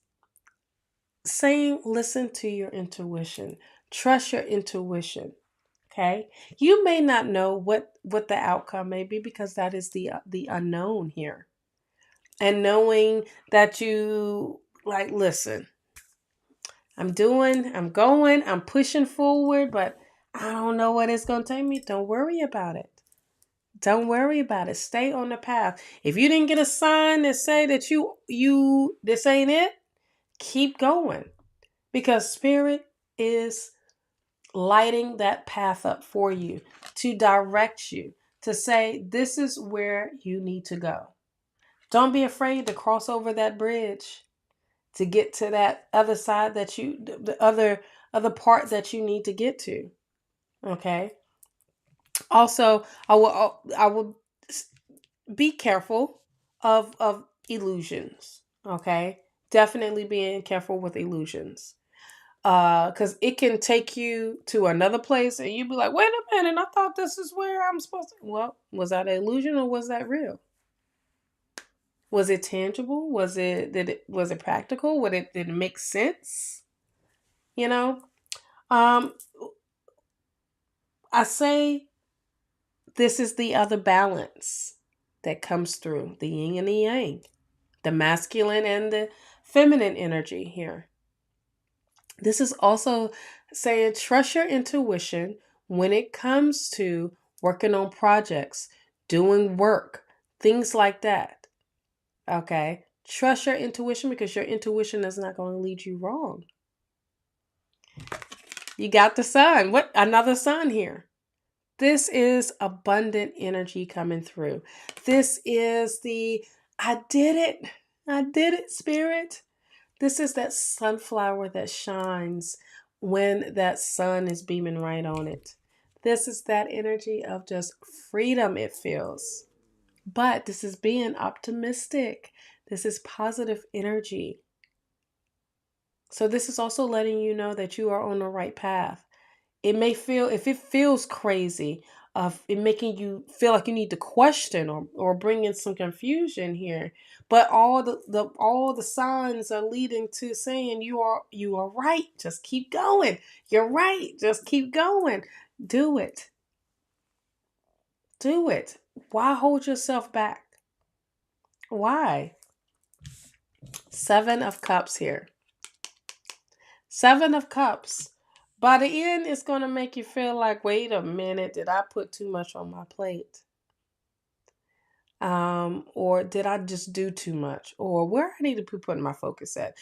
saying, listen to your intuition. Trust your intuition. Okay? You may not know what the outcome may be, because that is the unknown here. And knowing that you, like, listen, I'm going, I'm pushing forward, but I don't know what it's going to take me. Don't worry about it. Don't worry about it. Stay on the path. If you didn't get a sign that say that you this ain't it, keep going. Because Spirit is lighting that path up for you, to direct you, to say this is where you need to go. Don't be afraid to cross over that bridge to get to that other side, that the other part that you need to get to. Okay? Also, I will be careful of illusions. Okay, definitely being careful with illusions, because it can take you to another place and you be like, wait a minute, I thought this is where I'm supposed to. Well, was that an illusion or was that real? Was it tangible? Was it practical? Did it make sense? You know, um I say this is the other balance that comes through, the yin and the yang, the masculine and the feminine energy here. This is also saying, trust your intuition when it comes to working on projects, doing work, things like that. Okay? Trust your intuition, because your intuition is not going to lead you wrong. You got the sun. What? Another sun here. This is abundant energy coming through. This is I did it, Spirit. This is that sunflower that shines when that sun is beaming right on it. This is that energy of just freedom, it feels. But this is being optimistic. This is positive energy. So this is also letting you know that you are on the right path. It may feel, if it feels crazy, of it making you feel like you need to question or bring in some confusion here, but all the signs are leading to saying you are right. Just keep going. You're right. Just keep going. Do it. Do it. Why hold yourself back? Why? 7 of Cups here. 7 of Cups. By the end, it's going to make you feel like, wait a minute, did I put too much on my plate? Or did I just do too much? Or where I need to be putting my focus at?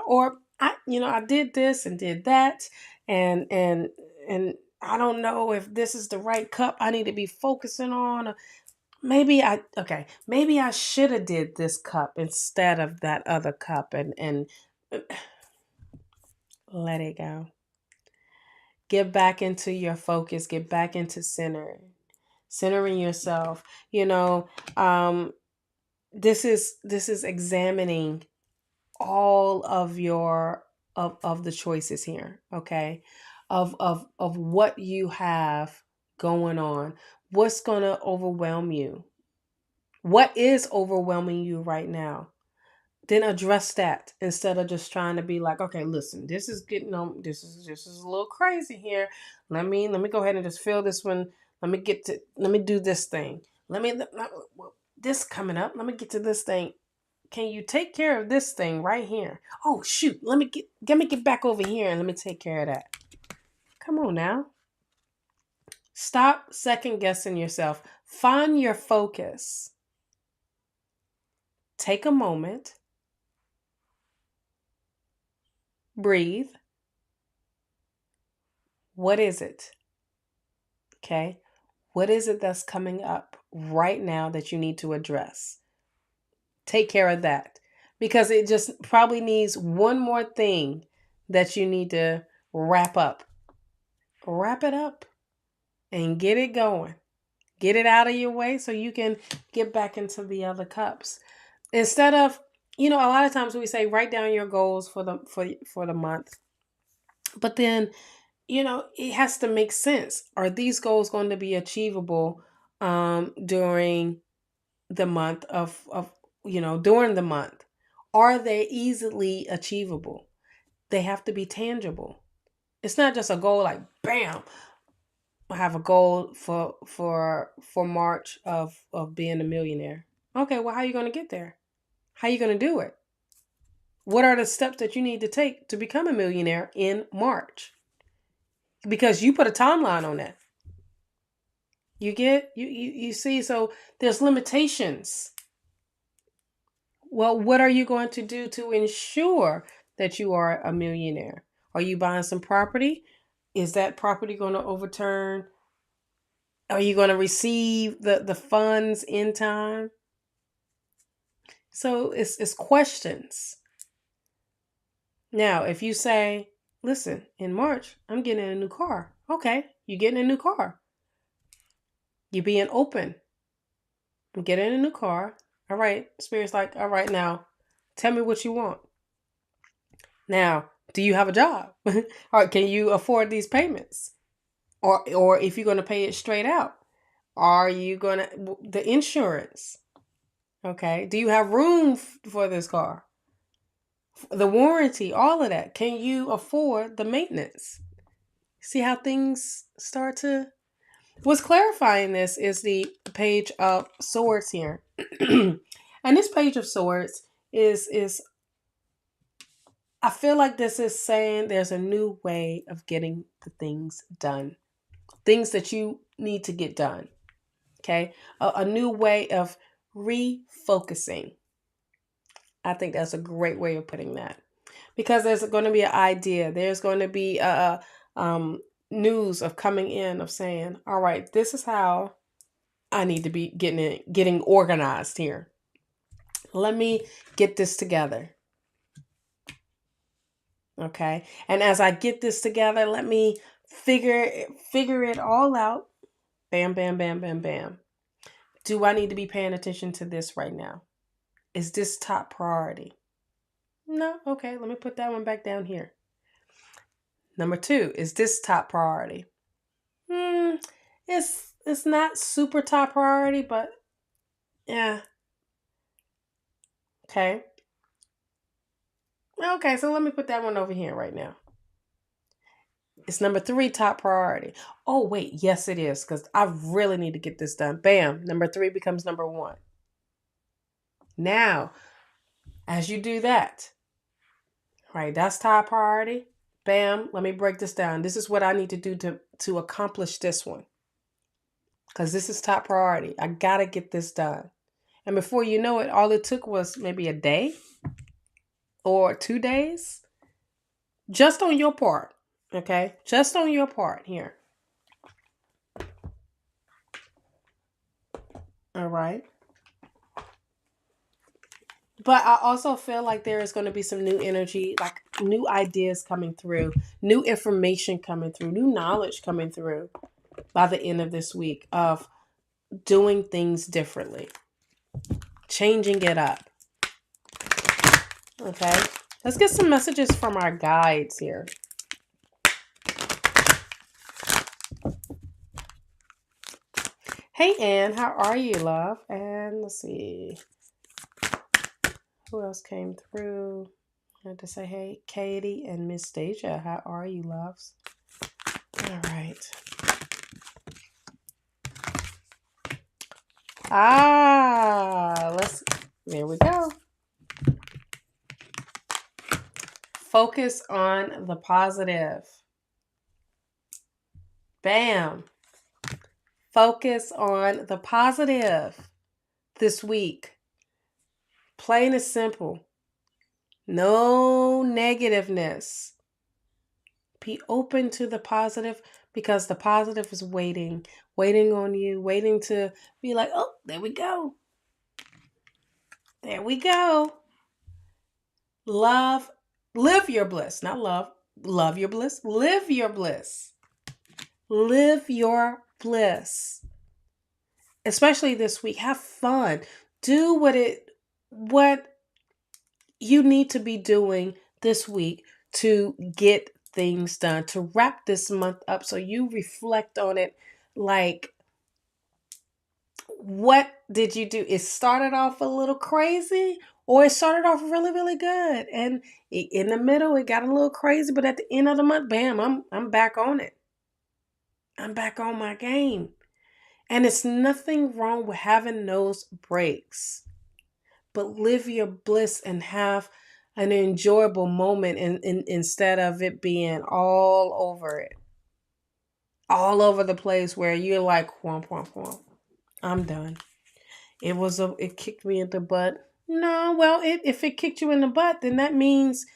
Or I did this and did that, and I don't know if this is the right cup I need to be focusing on. maybe I should have did this cup instead of that other cup, and let it go. Get back into your focus, get back into centering yourself. You know, this is examining all of your of the choices here, okay? Of what you have going on. What's going to overwhelm you? What is overwhelming you right now? Then address that instead of just trying to be like, okay, listen, this is getting on, this is a little crazy here. Let me go ahead and just fill this one. Let me do this thing. This coming up. Let me get to this thing. Can you take care of this thing right here? Oh shoot, let me get back over here and let me take care of that. Come on now. Stop second guessing yourself. Find your focus. Take a moment. Breathe. What is it? Okay. What is it that's coming up right now that you need to address? Take care of that because it just probably needs one more thing that you need to wrap up. Wrap it up and get it going. Get it out of your way so you can get back into the other cups. Instead of, a lot of times we say write down your goals for the month. But then, it has to make sense. Are these goals going to be achievable during the month during the month? Are they easily achievable? They have to be tangible. It's not just a goal like bam. I have a goal for March of being a millionaire. Okay, well, how are you going to get there? How are you going to do it? What are the steps that you need to take to become a millionaire in March? Because you put a timeline on that. You see, so there's limitations. Well, what are you going to do to ensure that you are a millionaire? Are you buying some property? Is that property going to overturn? Are you going to receive the funds in time? So it's questions. Now, if you say, listen, in March, I'm getting a new car. Okay, you're getting a new car. You're being open. I'm getting a new car. All right. Spirit's like, all right, now tell me what you want. Now, do you have a job? Or can you afford these payments? Or if you're going to pay it straight out, are you going to, the insurance? Okay. Do you have room for this car? The warranty, all of that. Can you afford the maintenance? See how things start to. What's clarifying this is the page of swords here. And this page of swords is I feel like this is saying there's a new way of getting the things done. Things that you need to get done. Okay? A new way of refocusing. I think that's a great way of putting that. Because there's going to be an idea. There's going to be news of coming in of saying, all right, this is how I need to be getting organized here. Let me get this together. Okay. And as I get this together, let me figure it all out. Bam, bam, bam, bam, bam. Do I need to be paying attention to this right now? Is this top priority? No. Okay. Let me put that one back down here. Number 2, is this top priority? It's not super top priority, but yeah. Okay. Okay, so let me put that one over here right now. It's number 3 top priority. Oh, wait. Yes, it is. Because I really need to get this done. Bam. Number 3 becomes number 1. Now, as you do that, right, that's top priority. Bam. Let me break this down. This is what I need to do to accomplish this one. Because this is top priority. I got to get this done. And before you know it, all it took was maybe a day or 2 days. Just on your part. Okay? Just on your part here. All right. But I also feel like there is going to be some new energy, like new ideas coming through, new information coming through, new knowledge coming through by the end of this week of doing things differently, changing it up. Okay, let's get some messages from our guides here. Hey, Ann, how are you, love? And let's see. Who else came through? I had to say, hey, Katie and Miss Deja, how are you, loves? All right. There we go. Focus on the positive. Bam. Focus on the positive this week. Plain and simple. No negativeness. Be open to the positive because the positive is waiting on you, waiting to be like, oh, there we go. There we go. Live your bliss, not love your bliss, live your bliss. Live your bliss. Especially this week, have fun. Do what you need to be doing this week to get things done, to wrap this month up so you reflect on it like, what did you do? It started off a little crazy or it started off really, really good. And in the middle, it got a little crazy, but at the end of the month, bam, I'm back on it. I'm back on my game. And it's nothing wrong with having those breaks, but live your bliss and have an enjoyable moment instead of it being all over it, all over the place where you're like, whomp, whomp, whomp. I'm done. It kicked me in the butt. No, well, if it kicked you in the butt, then that means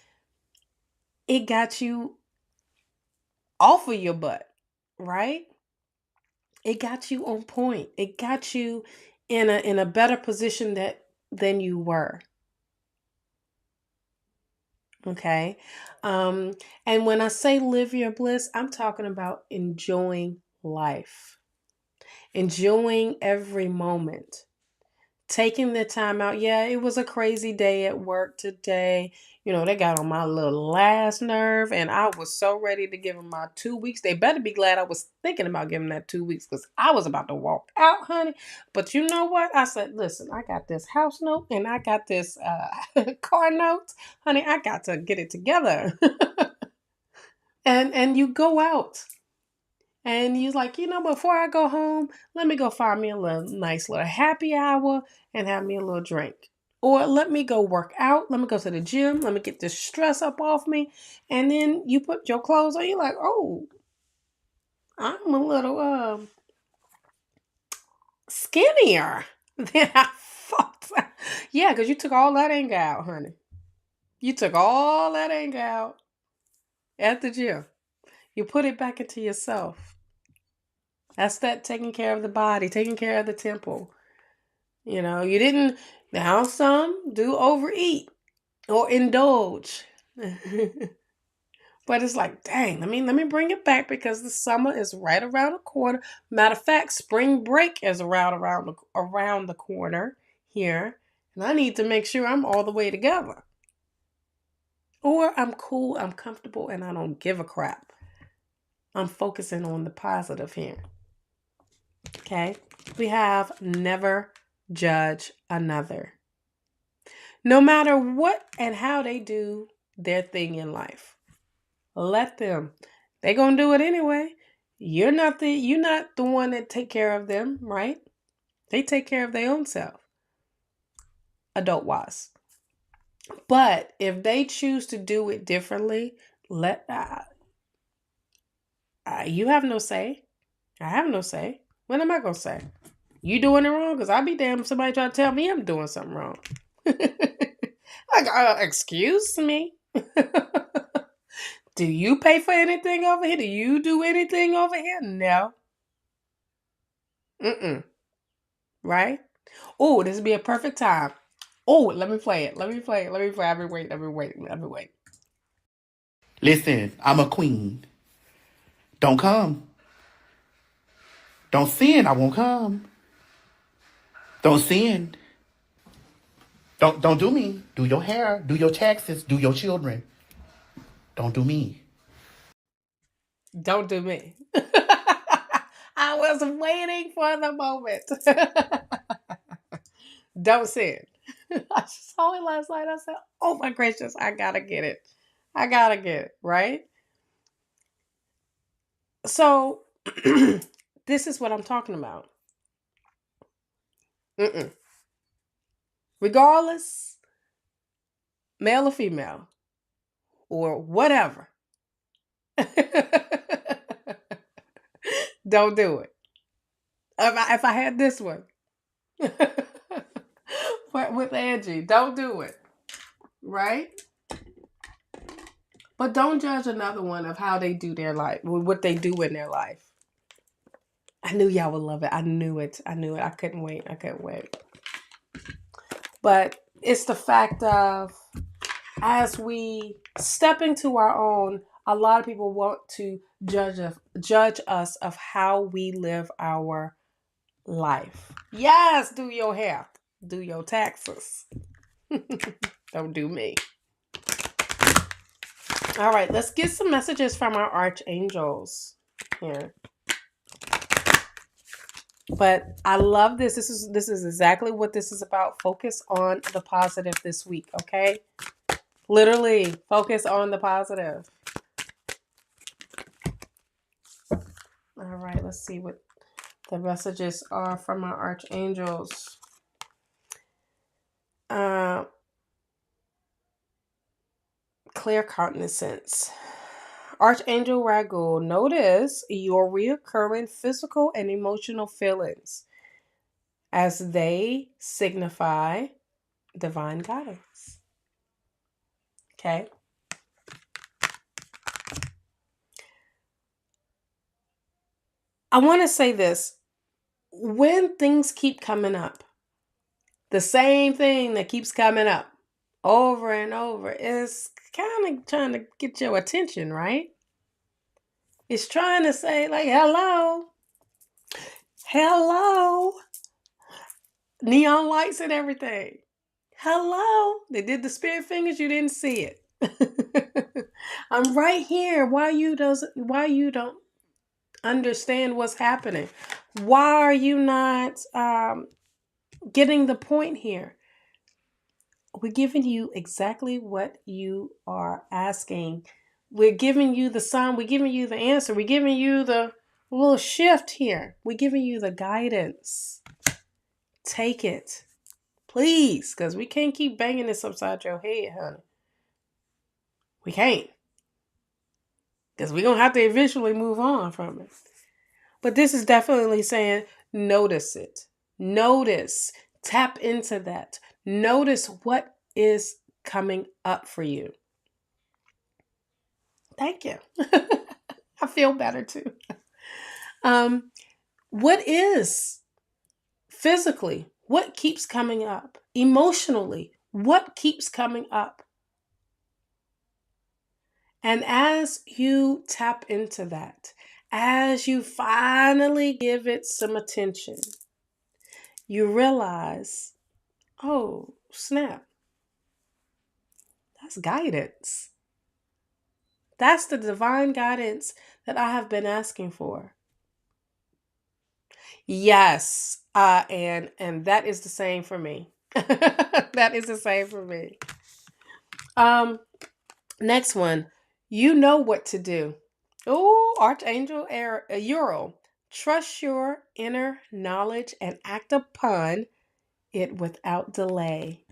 it got you off of your butt, right? It got you on point. It got you in a better position than you were. Okay. And when I say live your bliss, I'm talking about enjoying life, enjoying every moment, taking the time out. Yeah, it was a crazy day at work today. They got on my little last nerve, and I was so ready to give them my 2 weeks. They better be glad I was thinking about giving that 2 weeks because I was about to walk out, honey. But you know what? I said, listen, I got this house note and I got this car note. Honey, I got to get it together. And you go out. And you're like, before I go home, let me go find me a nice little happy hour and have me a little drink. Or let me go work out. Let me go to the gym. Let me get this stress up off me. And then you put your clothes on. You're like, oh, I'm a little skinnier than I thought. Yeah, because you took all that anger out, honey. You took all that anger out at the gym. You put it back into yourself. That's that taking care of the body, taking care of the temple. You didn't, now some do overeat or indulge. But it's like, dang, let me bring it back because the summer is right around the corner. Matter of fact, spring break is around the corner here. And I need to make sure I'm all the way together. Or I'm cool, I'm comfortable, and I don't give a crap. I'm focusing on the positive here. Okay, we have never judge another. No matter what and how they do their thing in life, let them. They're gonna do it anyway. You're not the one that take care of them, right? They take care of their own self, adult wise. But if they choose to do it differently, you have no say. I have no say. What am I gonna say? You doing it wrong? Because I'll be damned if somebody try to tell me I'm doing something wrong. Like, excuse me. Do you pay for anything over here? Do you do anything over here? No. Mm-mm. Right? Oh, this would be a perfect time. Oh, let me play it. Let me play it. Let me play. Let me wait. Let me wait. Let me wait. Listen, I'm a queen. Don't come. Don't sin, I won't come. Don't sin. Don't do me. Do your hair, do your taxes, do your children. Don't do me. Don't do me. I was waiting for the moment. Don't sin. I saw it last night. I said, oh my gracious, I gotta get it. I gotta get it, right? So, this is what I'm talking about. Mm-mm. Regardless, male or female, or whatever, don't do it. If I had this one with Angie, don't do it, right? But don't judge another one of how they do their life, what they do in their life. I knew y'all would love it. I knew it. I knew it. I couldn't wait. I couldn't wait. But it's the fact of, as we step into our own, a lot of people want to judge us of how we live our life. Yes, do your hair, do your taxes. Don't do me. All right, let's get some messages from our archangels here. But I love this. This is exactly what this is about. Focus on the positive this week, okay? Literally, focus on the positive. All right, let's see what the messages are from our archangels. Clear cognizance. Archangel Raguel, notice your reoccurring physical and emotional feelings as they signify divine guidance. Okay. I want to say this. When things keep coming up, the same thing that keeps coming up over and over is kind of trying to get your attention, right? It's trying to say, like, hello, hello, neon lights and everything. Hello. They did the spirit fingers, you didn't see it. I'm right here. Why you don't understand what's happening? Why are you not getting the point here? We're giving you exactly what you are asking. We're giving you the sign. We're giving you the answer. We're giving you the little shift here. We're giving you the guidance. Take it, please, because we can't keep banging this upside your head, honey. We can't, because we're going to have to eventually move on from it. But this is definitely saying, notice it. Notice. Tap into that. Notice what is coming up for you. Thank you. I feel better too. What is physically? What keeps coming up? Emotionally, what keeps coming up? And as you tap into that, as you finally give it some attention, you realize, oh, snap, that's guidance. That's the divine guidance that I have been asking for. Yes, and that is the same for me. That is the same for me. Um, Next one, you know what to do. Oh, Archangel Uriel, trust your inner knowledge and act upon it without delay.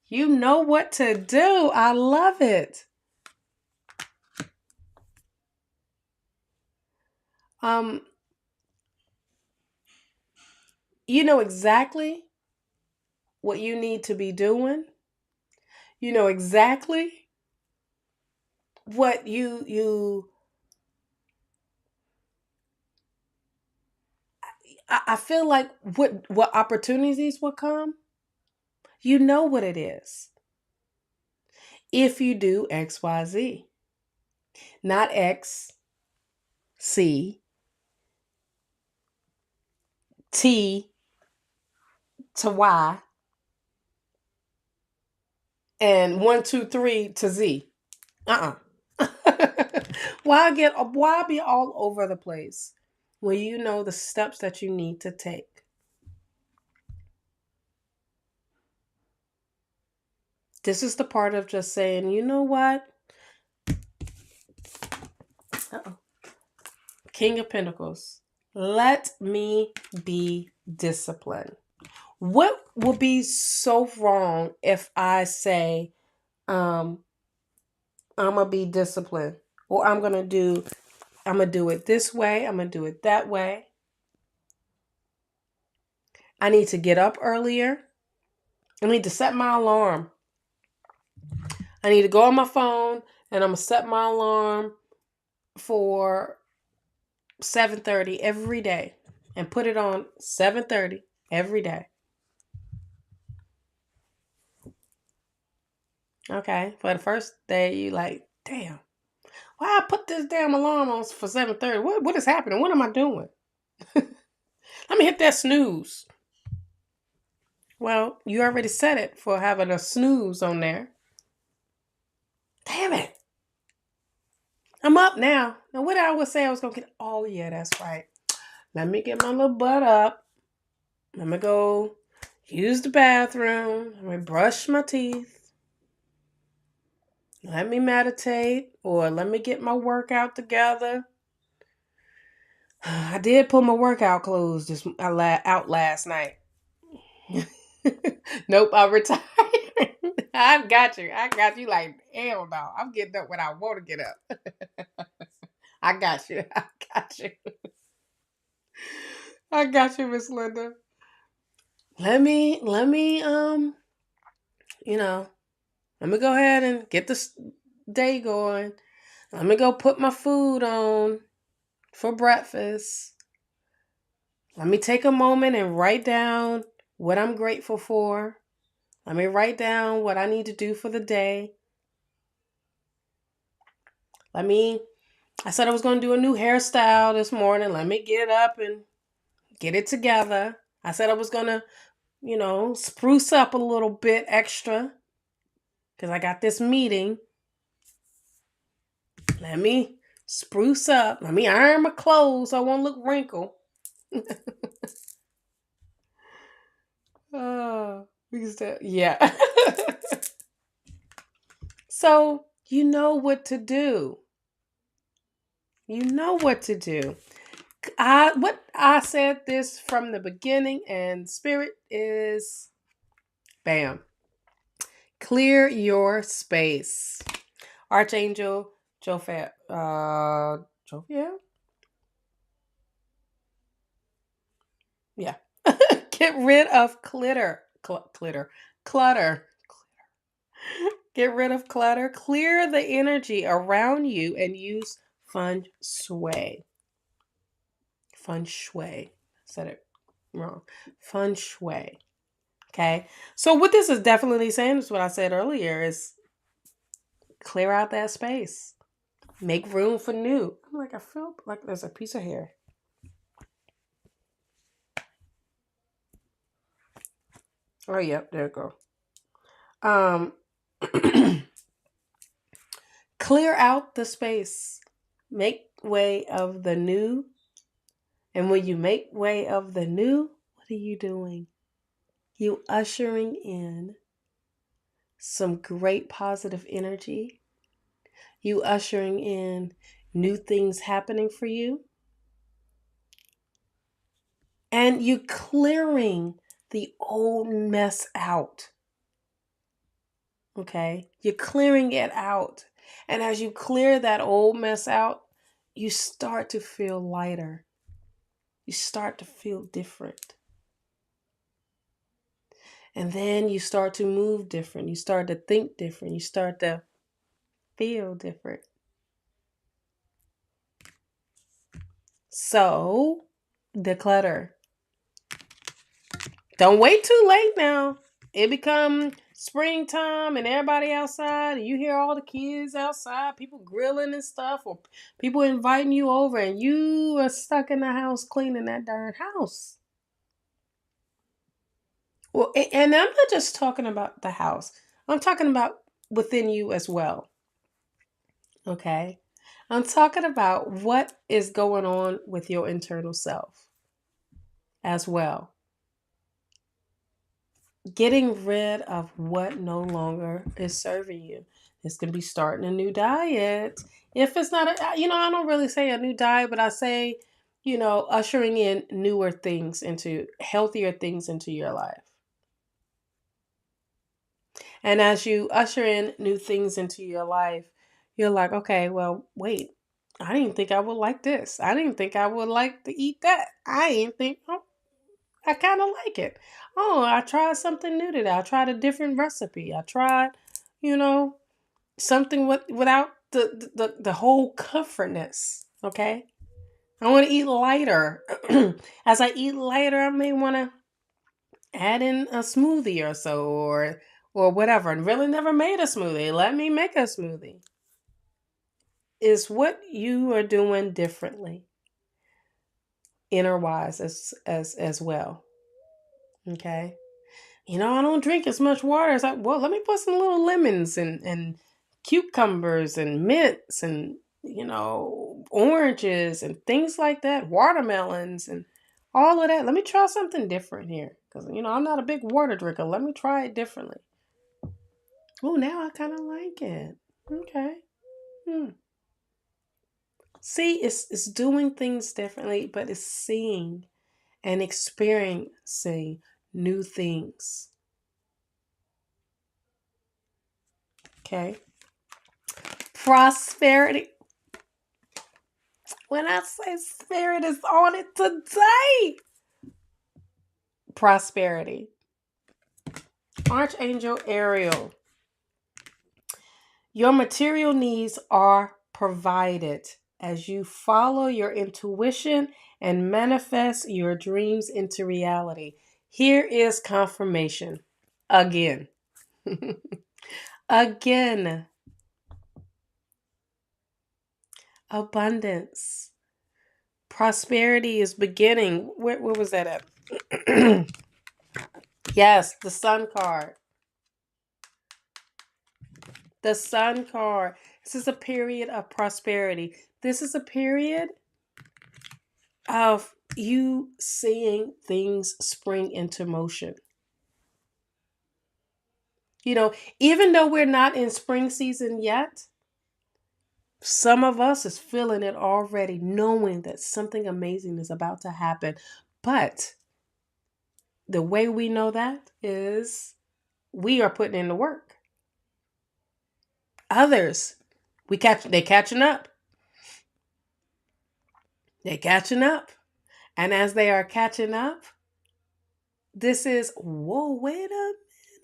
You know what to do. I love it. Um, you know exactly what you need to be doing. You know exactly what you I feel like what opportunities will come, you know what it is. If you do XYZ, not X, C, T to Y, and 1, 2, 3 to Z. Why be all over the place when you know the steps that you need to take? This is the part of just saying, you know what? Uh-oh. King of Pentacles. Let me be disciplined. What would be so wrong if I say, I'm gonna be disciplined, or I'm gonna do it this way, I'm gonna do it that way. I need to get up earlier. I need to set my alarm. I need to go on my phone and I'm gonna set my alarm for 7:30 every day and put it on 7:30 every day. Okay, for the first day you like, damn, why I put this damn alarm on for 7:30? What is happening? What am I doing? Let me hit that snooze. Well, you already set it for having a snooze on there. Damn it. I'm up now. Now what did I would say I was gonna get? Oh yeah, that's right. Let me get my little butt up. Let me go use the bathroom. Let me brush my teeth. Let me meditate, or let me get my workout together. I did pull my workout clothes out last night. Nope, I retired. I got you. Like, hell no. I'm getting up when I want to get up. I got you. I got you. I got you, Miss Linda. Let me, you know, let me go ahead and get this day going. Let me go put my food on for breakfast. Let me take a moment and write down what I'm grateful for. Let me write down what I need to do for the day. I said I was going to do a new hairstyle this morning. Let me get up and get it together. I said I was going to, spruce up a little bit extra because I got this meeting. Let me spruce up. Let me iron my clothes so I won't look wrinkled. Yeah. So you know what to do. You know what to do. I said this from the beginning, and spirit is bam. Clear your space. Archangel Jophiel. Jophiel? Yeah. Get rid of clutter. Clutter. Get rid of clutter. Clear the energy around you and use feng shui. Feng shui. Said it wrong. Feng shui. Okay. So what this is definitely saying is what I said earlier is clear out that space. Make room for new. I'm like, I feel like there's a piece of hair. Oh, yep, there you go. Clear out the space. Make way of the new. And when you make way of the new, what are you doing? You ushering in some great positive energy. You ushering in new things happening for you. And you clearing the old mess out. Okay? You're clearing it out. And as you clear that old mess out, you start to feel lighter. You start to feel different. And then you start to move different. You start to think different. You start to feel different. So, declutter. Don't wait too late now. It become springtime and everybody outside and you hear all the kids outside, people grilling and stuff, or people inviting you over and you are stuck in the house cleaning that darn house. Well, and I'm not just talking about the house. I'm talking about within you as well. Okay? I'm talking about what is going on with your internal self as well. Getting rid of what no longer is serving you. This can be starting a new diet. If it's not I don't really say a new diet, but I say, ushering in newer things into healthier things into your life. And as you usher in new things into your life, you're like, okay, well, wait, I didn't think I would like this. I didn't think I would like to eat that. I didn't think, oh, I kind of like it. Oh, I tried something new today. I tried a different recipe. I tried, you know, something without the whole comfortness. Okay. I want to eat lighter. As I eat lighter, I may want to add in a smoothie or so, or whatever. And really never made a smoothie. Let me make a smoothie. Is what you are doing differently, inner wise as well. Okay. I don't drink as much water. It's like, well, let me put some little lemons and cucumbers and mints and, oranges and things like that, watermelons and all of that. Let me try something different here because, I'm not a big water drinker. Let me try it differently. Oh, now I kind of like it. Okay. Hmm. See, it's doing things differently, but it's seeing and experiencing new things. Okay. Prosperity. When I say spirit is on it today, prosperity. Archangel Ariel, your material needs are provided as you follow your intuition and manifest your dreams into reality. Here is confirmation. Again. Again. Abundance. Prosperity is beginning. Where was that at? Yes, the Sun card. The Sun card. This is a period of prosperity. This is a period of you seeing things spring into motion. Even though we're not in spring season yet, some of us is feeling it already, knowing that something amazing is about to happen. But the way we know that is we are putting in the work. Others, they catching up. They're catching up. And as they are catching up, this is, whoa, wait a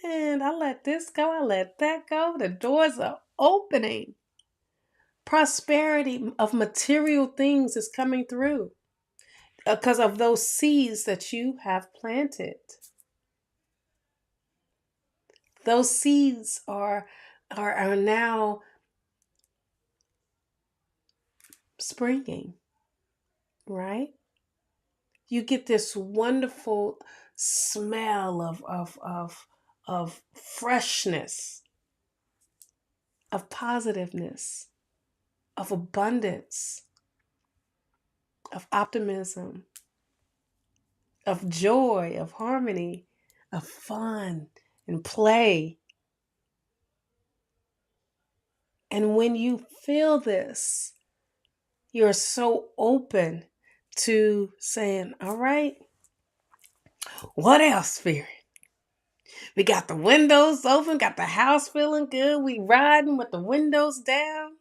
minute. I let this go. I let that go. The doors are opening. Prosperity of material things is coming through because of those seeds that you have planted. Those seeds are now springing, right? You get this wonderful smell of freshness, of positiveness, of abundance, of optimism, of joy, of harmony, of fun and play. And when you feel this, you're so open to saying, all right, what else, Spirit? We got the windows open, got the house feeling good. We riding with the windows down.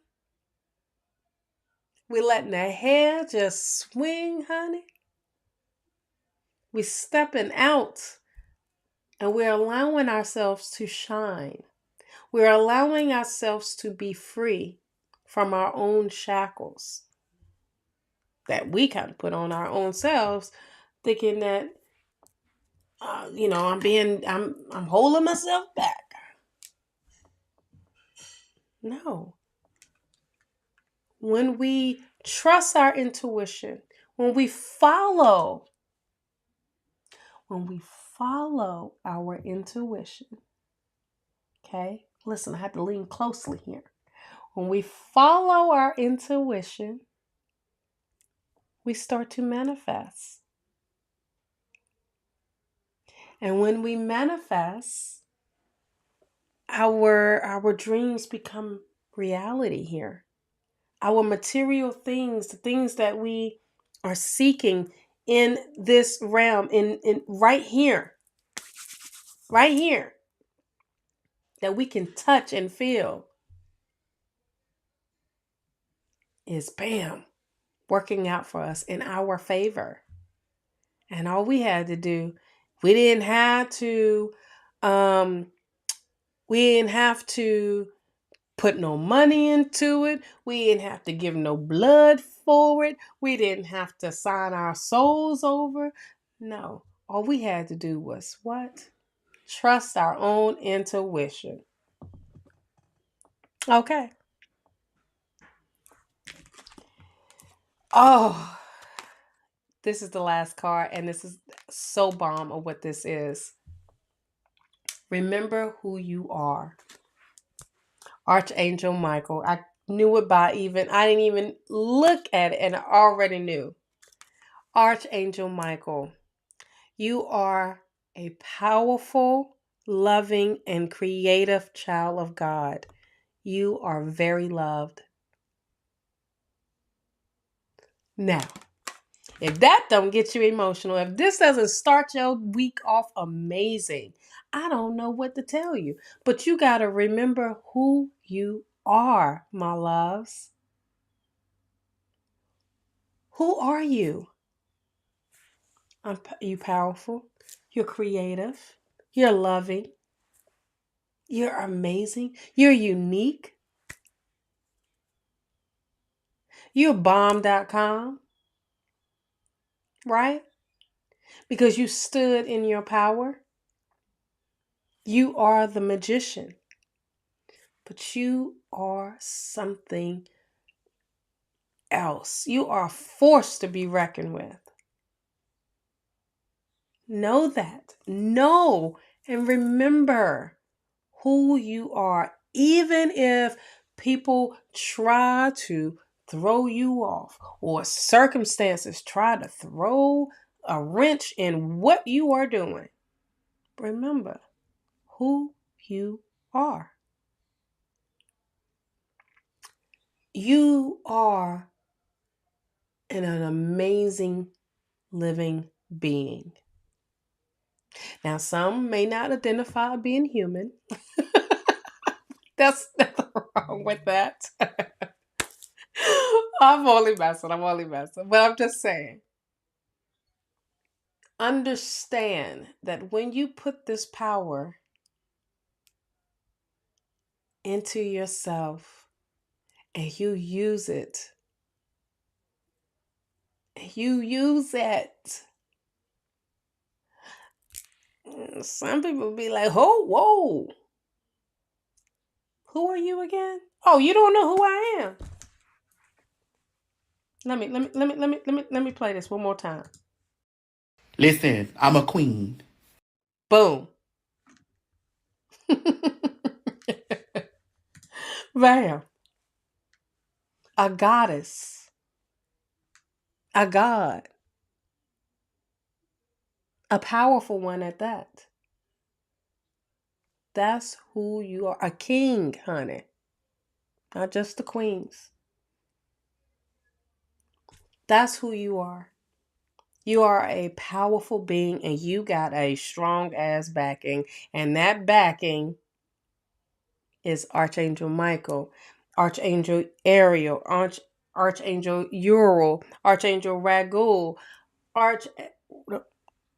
We letting the hair just swing, honey. We stepping out and we're allowing ourselves to shine. We're allowing ourselves to be free from our own shackles that we kind of put on our own selves, thinking that I'm holding myself back. No. When we trust our intuition, when we follow our intuition, okay? Listen, I have to lean closely here. When we follow our intuition, we start to manifest. And when we manifest, our dreams become reality here. Our material things, the things that we are seeking in this realm, in right here, that we can touch and feel, is bam, working out for us in our favor. And all we had to do, we didn't have to um we didn't have to put no money into it. We didn't have to give no blood for it. We didn't have to sign our souls over. No. All we had to do was what? Trust our own intuition. Okay. Oh, this is the last card, and this is so bomb of what this is. Remember who you are. Archangel Michael. I knew it I didn't even look at it, and I already knew. Archangel Michael, you are a powerful, loving, and creative child of God. You are very loved. Now, if that don't get you emotional, if this doesn't start your week off amazing, I don't know what to tell you. But you got to remember who you are, my loves. Who are you? You powerful. You're creative. You're loving. You're amazing. You're unique. You're bomb.com, right? Because you stood in your power. You are the magician. But you are something else. You are a force to be reckoned with. Know that. Know and remember who you are, even if people try to throw you off or circumstances try to throw a wrench in what you are doing. Remember who you are. You are an amazing living being. Now, some may not identify being human. That's nothing wrong with that. I'm only messing. But I'm just saying. Understand that when you put this power into yourself and you use it. Some people be like, "Oh, whoa, who are you again? Oh, you don't know who I am." Let me play this one more time. Listen, I'm a queen. Boom. Bam. A goddess. A god. A powerful one at that. That's who you are. A king, honey. Not just the queens. That's who you are. You are a powerful being and you got a strong ass backing. And that backing is Archangel Michael, Archangel Ariel, Archangel Uriel, Archangel Ragul, Arch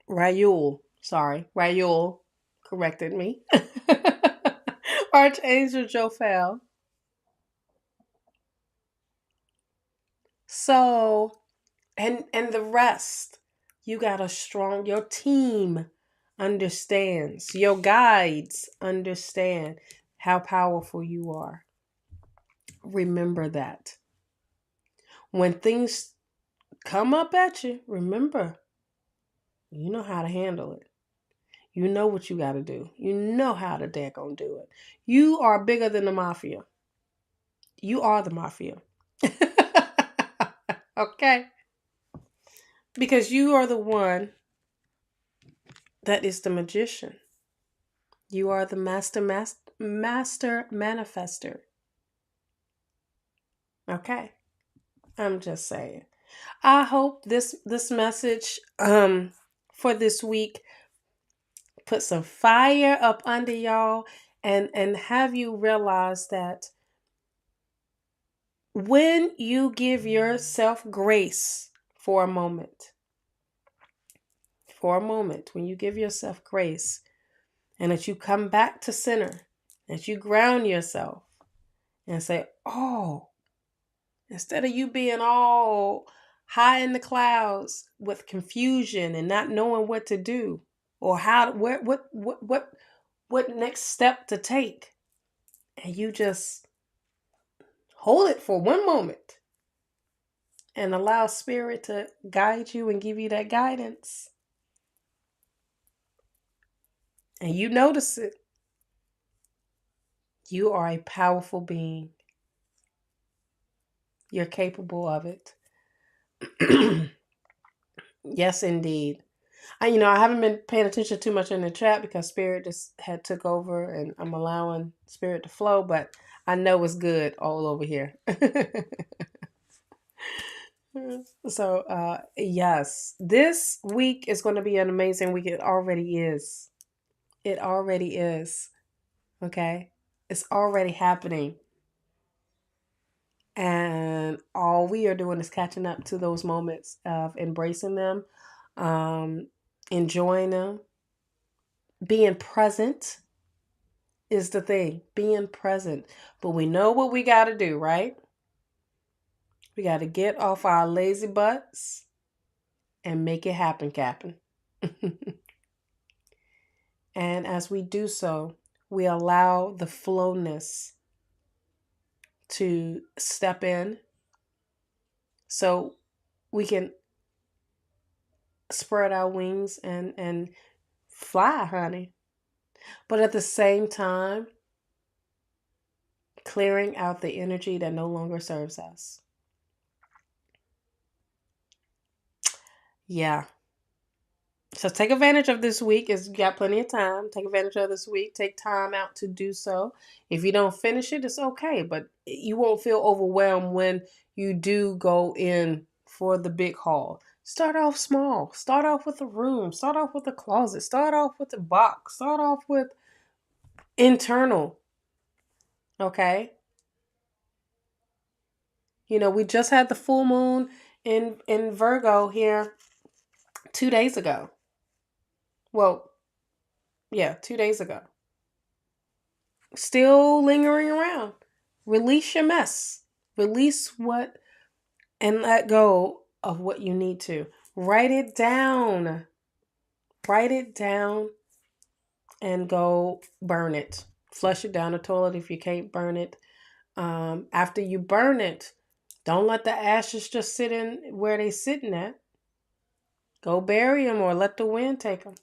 Raul. Sorry, Raul corrected me. Archangel Jophel. So, and the rest, you got a strong your team understands. Your guides understand how powerful you are. Remember that. When things come up at you, remember, you know how to handle it. You know what you got to do. You know how to daggone do it. You are bigger than the mafia. You are the mafia. Okay? Because you are the one that is the magician. You are the master manifester. Okay? I'm just saying. I hope this message for this week put some fire up under y'all and have you realize that when you give yourself grace for a moment, when you give yourself grace and that you come back to center, that you ground yourself and say, oh, instead of you being all high in the clouds with confusion and not knowing what to do or how, where, what next step to take, and you just hold it for one moment and allow spirit to guide you and give you that guidance. And you notice it. You are a powerful being. You're capable of it. Yes, indeed. I haven't been paying attention too much in the chat because spirit just had took over and I'm allowing spirit to flow, but I know it's good all over here. So, yes, this week is going to be an amazing week. It already is. It already is. Okay. It's already happening. And all we are doing is catching up to those moments of embracing them, enjoying them, being present is the thing, being present. But we know what we got to do, right? We got to get off our lazy butts and make it happen, Captain. And as we do so, we allow the flowness to step in so we can spread our wings and fly, honey. But at the same time, clearing out the energy that no longer serves us. Yeah. So take advantage of this week. It's got plenty of time. Take advantage of this week. Take time out to do so. If you don't finish it, it's okay. But you won't feel overwhelmed when you do go in for the big haul. Start off small. Start off with a room. Start off with a closet. Start off with a box. Start off with internal. Okay? We just had the full moon in Virgo here 2 days ago. Well, yeah, 2 days ago. Still lingering around. Release your mess. Release what and let go of what you need to. Write it down. Write it down and go burn it. Flush it down the toilet if you can't burn it. After you burn it, don't let the ashes just sit in where they sitting at. Go bury them or let the wind take them.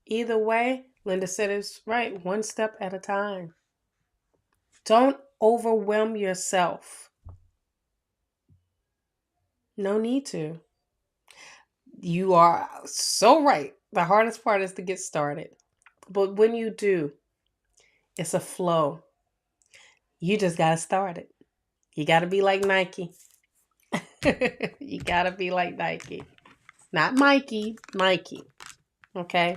Either way, Linda said it's right, one step at a time. Don't overwhelm yourself. No need to. You are so right. The hardest part is to get started. But when you do, it's a flow. You just got to start it. You got to be like Nike. You got to be like Nike. Not Mikey, Nike. Okay?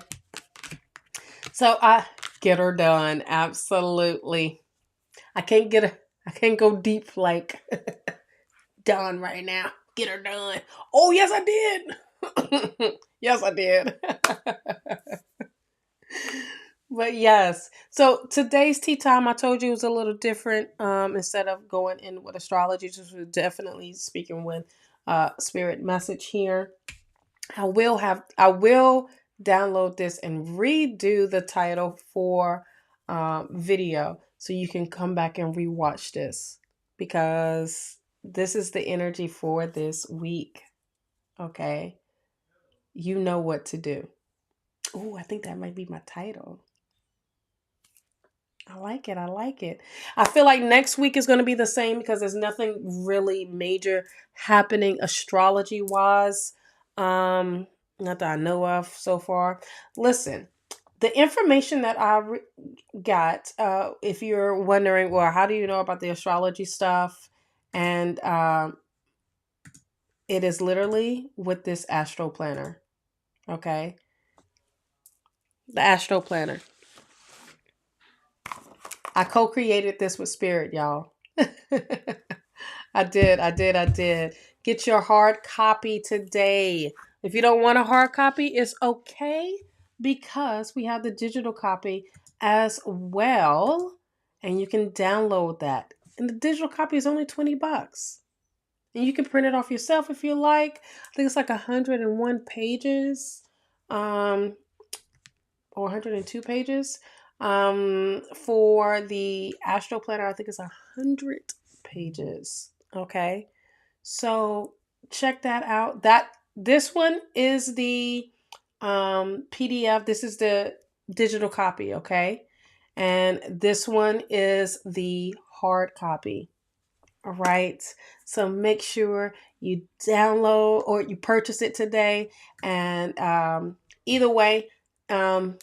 So I get her done. Absolutely. I can't go deep like done right now. Get her done. Oh, yes, I did. Yes, I did. But yes. So today's tea time, I told you, was a little different. Instead of going in with astrology, just was definitely speaking with spirit message here. I will download this and redo the title for video so you can come back and rewatch this, because this is the energy for this week. Okay. You know what to do. Oh, I think that might be my title. I like it. I like it. I feel like next week is going to be the same because there's nothing really major happening astrology wise. Not that I know of so far. Listen, the information that got, if you're wondering, well, how do you know about the astrology stuff? And it is literally with this astro planner. Okay. The astro planner. I co-created this with Spirit, y'all. I did. Get your hard copy today. If you don't want a hard copy, it's okay because we have the digital copy as well, and you can download that. And the digital copy is only $20. And you can print it off yourself if you like. I think it's like 101 pages. Or 102 pages. For the Astro Planner, I think it's 100 pages. Okay. So check that out. This one is the PDF. This is the digital copy, okay? And this one is the hard copy. All right. So make sure you download or you purchase it today. And either way, for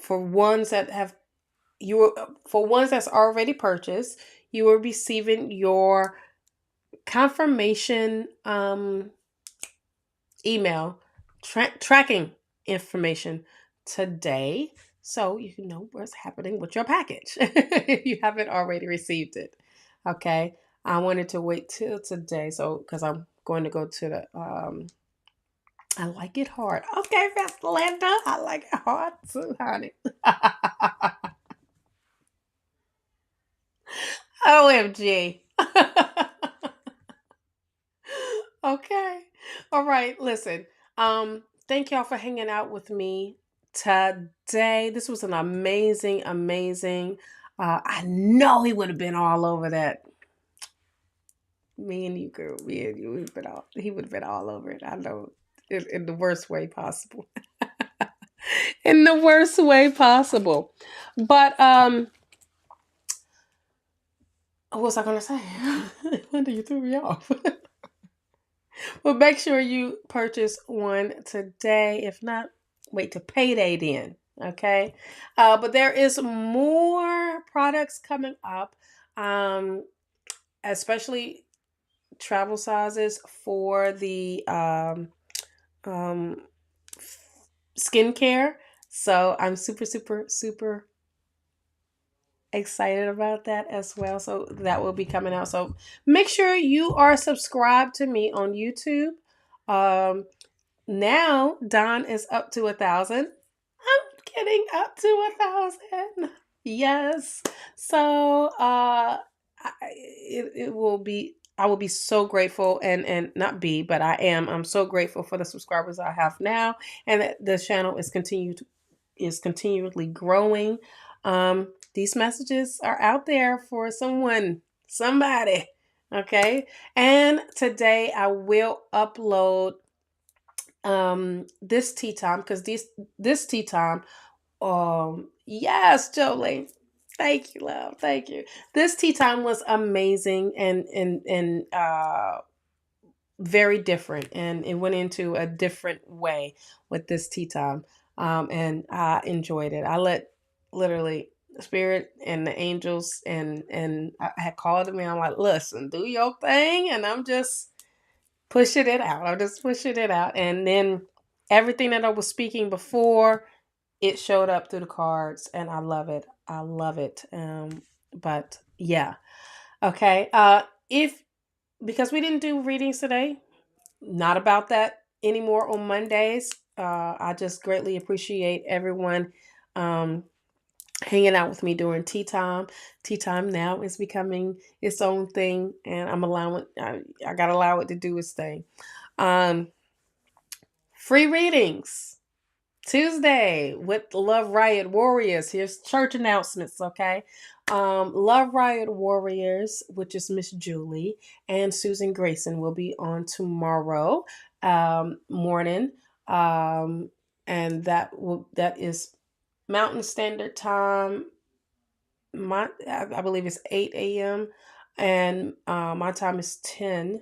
ones that have for ones that's already purchased, you will be receiving your confirmation email tracking information today, so you can know what's happening with your package if you haven't already received it. Okay, I wanted to wait till today, so because I'm going to go to the I like it hard. Okay, Pastor Linda, I like it hard too, honey. OMG. Okay. All right. Listen. Thank y'all for hanging out with me today. This was an amazing. I know he would have been all over that. Me and you, girl. Me and you. He would have been all over it. I know. In the worst way possible. In the worst way possible. But what was I gonna say? Linda, you threw me off. Well, make sure you purchase one today. If not, wait to payday then. Okay. But there is more products coming up, um, especially travel sizes for the um, skincare. So I'm super excited about that as well. So that will be coming out. So make sure you are subscribed to me on YouTube. Um, Now Don is up to 1,000. I'm getting up to 1,000. Yes. So it will be. I will be so grateful, and not be, but I am. I'm so grateful for the subscribers I have now, and that the channel is continually growing. These messages are out there for somebody. Okay, and today I will upload this tea time, because this tea time, yes, Jolie, thank you, love, thank you. This tea time was amazing, and very different, and it went into a different way with this tea time. And I enjoyed it. I let literally spirit and the angels, and I had called them, and I'm like, listen, do your thing, and I'm just pushing it out. I'm just pushing it out. And then everything that I was speaking before, it showed up through the cards, and I love it. I love it. But yeah. Okay. If Because we didn't do readings today, not about that anymore on Mondays. I just greatly appreciate everyone um hanging out with me during tea time. Tea time now is becoming its own thing, and I'm allowing I gotta allow it to do its thing. Um, Free readings Tuesday with Love Riot Warriors. Here's church announcements, okay? Love Riot Warriors, which is Miss Julie and Susan Grayson, will be on tomorrow morning. And that is Mountain Standard Time. I believe it's 8 a.m. And my time is 10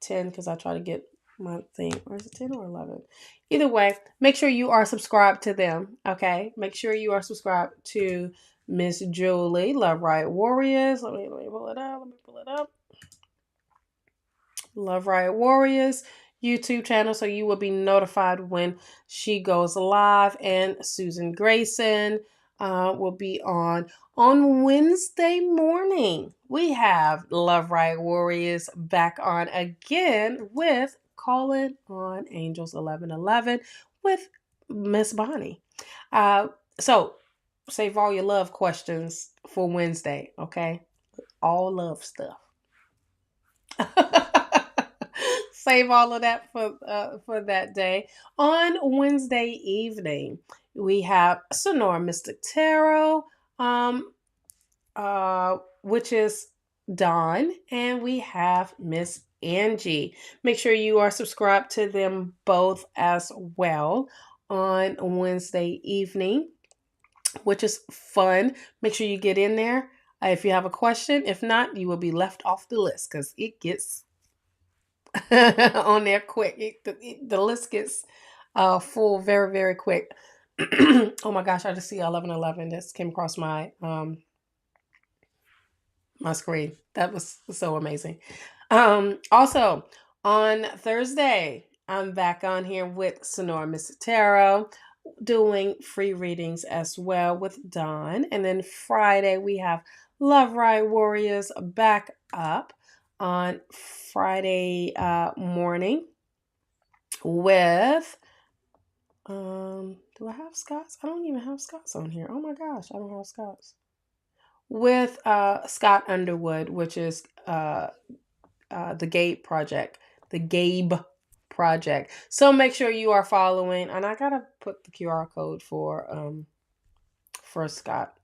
because I try to get my thing. Or is it 10 or 11? Either way, make sure you are subscribed to them. Okay. Make sure you are subscribed to Miss Julie, Love Riot Warriors. Let me pull it up. Love Riot Warriors YouTube channel, so you will be notified when she goes live. And Susan Grayson will be on Wednesday morning. We have Love Riot Warriors back on again with Calling on Angels 1111 with Miss Bonnie. So save all your love questions for Wednesday, okay? All love stuff. Save all of that for that day. On Wednesday evening, we have Sonora Mystic Tarot, which is Dawn, and we have Miss Angie. Make sure you are subscribed to them both as well on Wednesday evening, which is fun. Make sure you get in there if you have a question. If not, you will be left off the list because it gets on there quick. The list gets full very, very quick. Oh my gosh, I just see 1111. This came across my my screen. That was so amazing. Also, on Thursday, I'm back on here with Sonora Mystic Tarot, doing free readings as well with Dawn. And then Friday, we have Love Riot Warriors back up on Friday morning with do I have Scots? I don't even have Scots on here. Oh my gosh, I don't have Scots. With Scott Underwood, which is the Gabe Project. The Gabe Project. So make sure you are following, and I gotta put the QR code for Scott.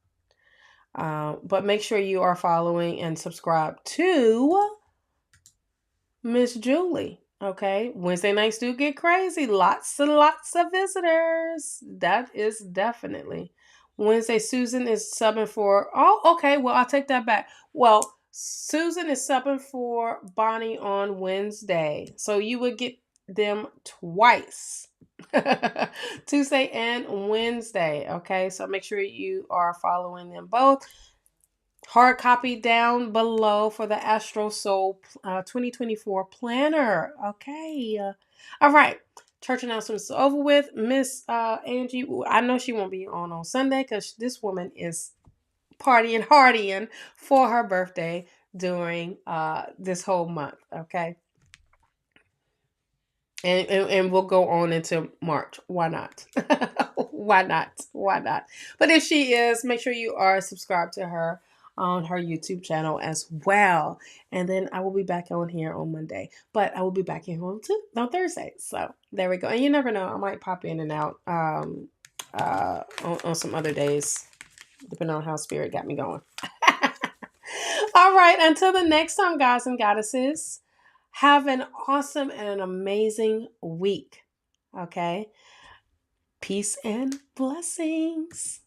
But make sure you are following and subscribe to Miss Julie. Okay, Wednesday nights do get crazy. Lots and lots of visitors. That is definitely. Wednesday, Susan is subbing for. Oh, okay. Well, I'll take that back. Well, Susan is subbing for Bonnie on Wednesday. So you would get them twice. Tuesday and Wednesday. Okay, so make sure you are following them both. Hard copy down below for the Astro Soul 2024 planner. Okay. All right. Church announcements over with. Miss Angie, I know she won't be on Sunday because this woman is hardying for her birthday during this whole month. Okay. And we'll go on into March. Why not? Why not? Why not? But if she is, make sure you are subscribed to her on her YouTube channel as well. And then I will be back on here on Monday. But I will be back here on Thursday. So there we go. And you never know. I might pop in and out on some other days, depending on how Spirit got me going. All right. Until the next time, guys and goddesses. Have an awesome and an amazing week. Okay? Peace and blessings.